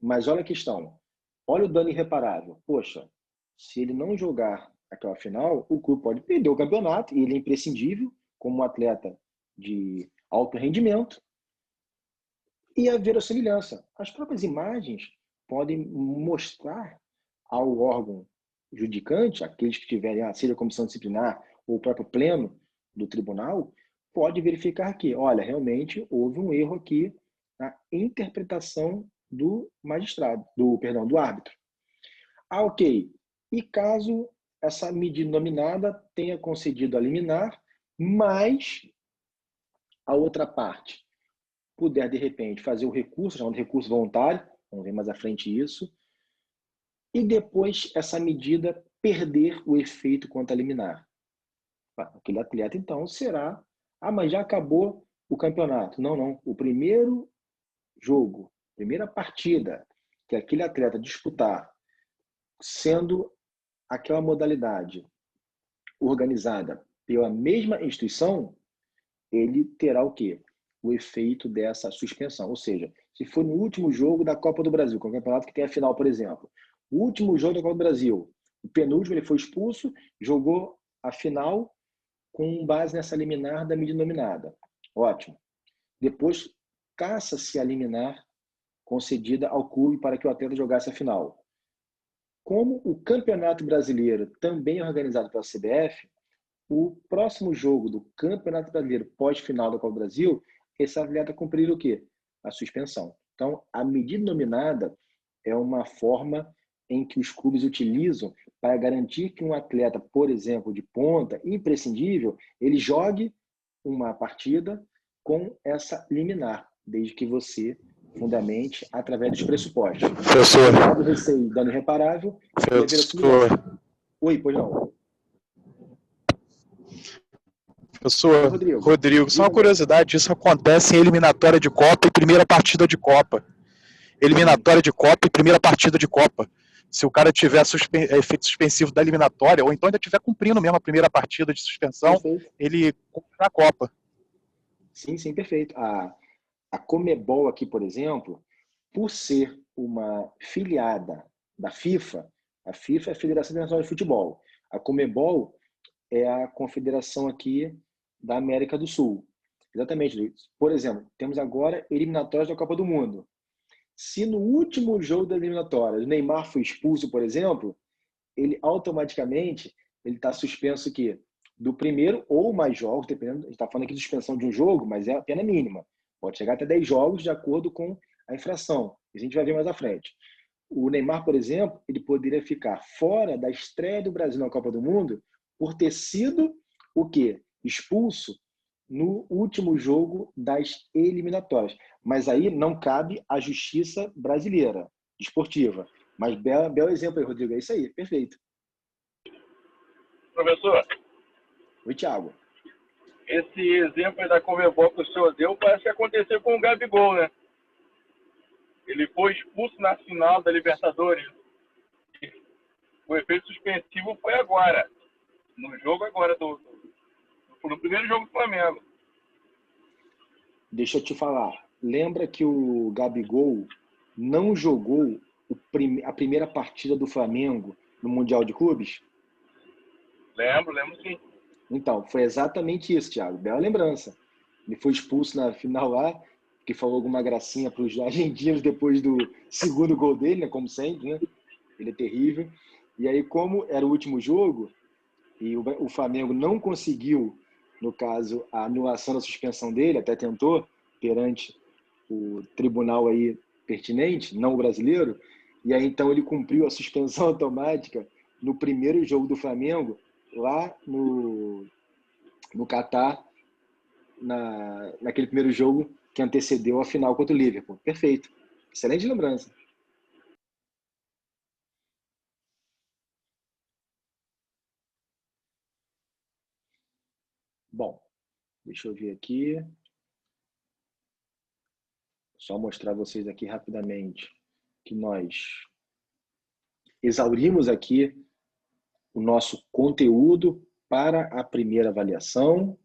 Mas olha a questão. Olha o dano irreparável. Poxa, se ele não jogar aquela final, o clube pode perder o campeonato e ele é imprescindível como um atleta de alto rendimento. E a verossimilhança. As próprias imagens podem mostrar ao órgão judicante, aqueles que tiverem, seja a comissão disciplinar ou o próprio pleno do tribunal, pode verificar que, olha, realmente houve um erro aqui na interpretação do magistrado, do árbitro. Ok. E caso essa medida nominada tenha concedido a liminar, mas a outra parte puder, de repente, fazer o recurso, chamado recurso voluntário, vamos ver mais à frente isso, e depois essa medida perder o efeito quanto a liminar. Aquele atleta, então, será... mas já acabou o campeonato. Não. O primeiro jogo, primeira partida que aquele atleta disputar, sendo aquela modalidade organizada pela mesma instituição, ele terá o quê? O efeito dessa suspensão. Ou seja, se for no último jogo da Copa do Brasil, que é um campeonato que tem a final, por exemplo, o último jogo da Copa do Brasil, o penúltimo ele foi expulso, jogou a final com base nessa liminar da medida nominada. Ótimo. Depois, caça-se a liminar concedida ao clube para que o atleta jogasse a final. Como o Campeonato Brasileiro também é organizado pela CBF, o próximo jogo do Campeonato Brasileiro pós-final da Copa do Brasil, esse atleta cumpriria o quê? A suspensão. Então, a medida nominada é uma forma em que os clubes utilizam para garantir que um atleta, por exemplo, de ponta, imprescindível, ele jogue uma partida com essa liminar, desde que você fundamente através dos pressupostos. Professor. Dado receio, dano irreparável, e a verossimilhança. Oi, pois não. Professor, Rodrigo, só uma curiosidade, isso acontece em eliminatória de Copa e primeira partida de Copa. Eliminatória de Copa e primeira partida de Copa. Se o cara tiver efeito suspensivo da eliminatória, ou então ainda estiver cumprindo mesmo a primeira partida de suspensão, perfeito. Ele cumpre na Copa. Sim, sim, perfeito. A Conmebol aqui, por exemplo, por ser uma filiada da FIFA, a FIFA é a Federação Internacional de Futebol. A Conmebol é a confederação aqui da América do Sul. Exatamente. Por exemplo, temos agora eliminatórias da Copa do Mundo. Se no último jogo da eliminatória o Neymar foi expulso, por exemplo, ele automaticamente ele está suspenso o quê? Do primeiro ou mais jogos, dependendo, a gente está falando aqui de suspensão de um jogo, mas é a pena mínima. Pode chegar até 10 jogos de acordo com a infração. A gente vai ver mais à frente. O Neymar, por exemplo, ele poderia ficar fora da estreia do Brasil na Copa do Mundo por ter sido o quê? Expulso no último jogo das eliminatórias. Mas aí não cabe à justiça brasileira, esportiva. Mas belo exemplo aí, Rodrigo. É isso aí, perfeito. Professor. Oi, Thiago. Esse exemplo aí da Conmebol que o senhor deu parece que aconteceu com o Gabigol, né? Ele foi expulso na final da Libertadores. O efeito suspensivo foi agora. No jogo agora, no primeiro jogo do Flamengo. Deixa eu te falar. Lembra que o Gabigol não jogou a primeira partida do Flamengo no Mundial de Clubes? Lembro sim. Então, foi exatamente isso, Thiago. Bela lembrança. Ele foi expulso na final lá, que falou alguma gracinha para os argentinos depois do segundo gol dele, né? Como sempre, né? Ele é terrível. E aí, como era o último jogo, e o Flamengo não conseguiu, no caso, a anulação da suspensão dele, até tentou, perante o tribunal aí pertinente, não o brasileiro, e aí então ele cumpriu a suspensão automática no primeiro jogo do Flamengo, lá no Catar, naquele primeiro jogo que antecedeu a final contra o Liverpool. Perfeito. Excelente lembrança. Bom, deixa eu ver aqui. Só mostrar a vocês aqui rapidamente que nós exaurimos aqui o nosso conteúdo para a primeira avaliação.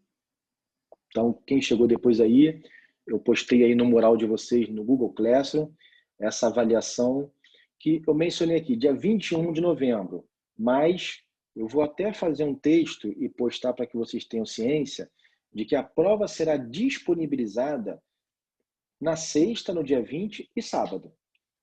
Então, quem chegou depois aí, eu postei aí no mural de vocês no Google Classroom essa avaliação que eu mencionei aqui, dia 21 de novembro. Mas eu vou até fazer um texto e postar para que vocês tenham ciência de que a prova será disponibilizada na sexta, no dia 20 e sábado.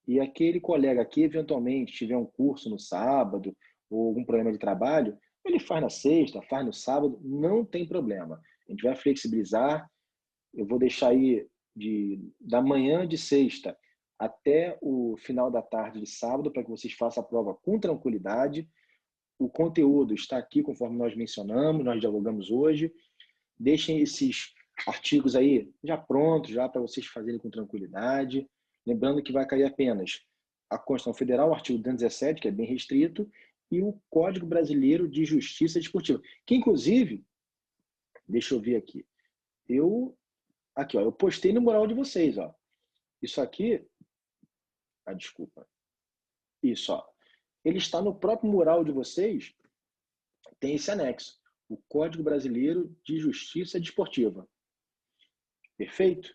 E aquele colega que eventualmente tiver um curso no sábado ou algum problema de trabalho, ele faz na sexta, faz no sábado, não tem problema. A gente vai flexibilizar. Eu vou deixar aí da manhã de sexta até o final da tarde de sábado para que vocês façam a prova com tranquilidade. O conteúdo está aqui conforme nós mencionamos, nós dialogamos hoje. Deixem esses artigos aí já prontos, já para vocês fazerem com tranquilidade. Lembrando que vai cair apenas a Constituição Federal, o artigo 217, que é bem restrito, e o Código Brasileiro de Justiça Desportiva, que inclusive, deixa eu ver aqui, eu postei no mural de vocês, ó. Isso aqui, desculpa. Isso, ó. Ele está no próprio mural de vocês, tem esse anexo, o Código Brasileiro de Justiça Desportiva. Perfeito?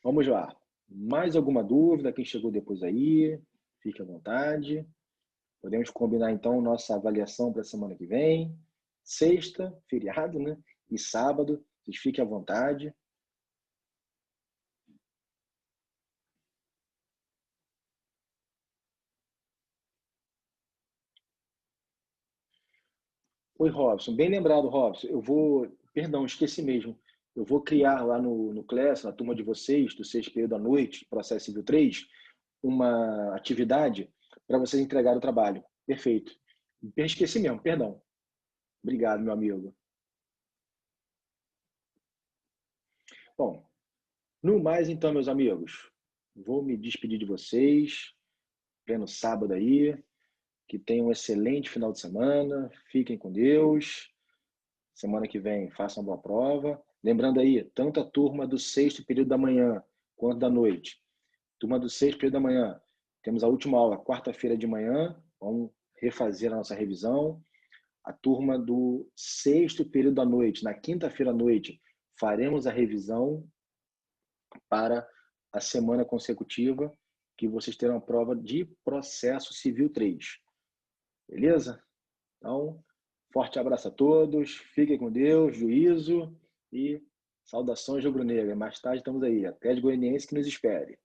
Vamos lá. Mais alguma dúvida? Quem chegou depois aí? Fique à vontade. Podemos combinar, então, nossa avaliação para a semana que vem. Sexta, feriado, né? E sábado, vocês fiquem à vontade. Oi, Robson. Bem lembrado, Robson. Perdão, esqueci mesmo. Eu vou criar lá no Class, na turma de vocês, do sexto período à noite, Processo Civil 3, uma atividade para vocês entregarem o trabalho. Perfeito. Esqueci mesmo, perdão. Obrigado, meu amigo. Bom, no mais, então, meus amigos, vou me despedir de vocês. Pleno sábado aí. Que tenham um excelente final de semana. Fiquem com Deus. Semana que vem, façam uma boa prova. Lembrando aí, tanto a turma do sexto período da manhã quanto da noite. Turma do sexto período da manhã, temos a última aula, quarta-feira de manhã. Vamos refazer a nossa revisão. A turma do sexto período da noite, na quinta-feira à noite, faremos a revisão para a semana consecutiva, que vocês terão a prova de Processo Civil 3. Beleza? Então, forte abraço a todos, fiquem com Deus, juízo e saudações rubro-negras. Mais tarde estamos aí, Atlético Goianiense que nos espere.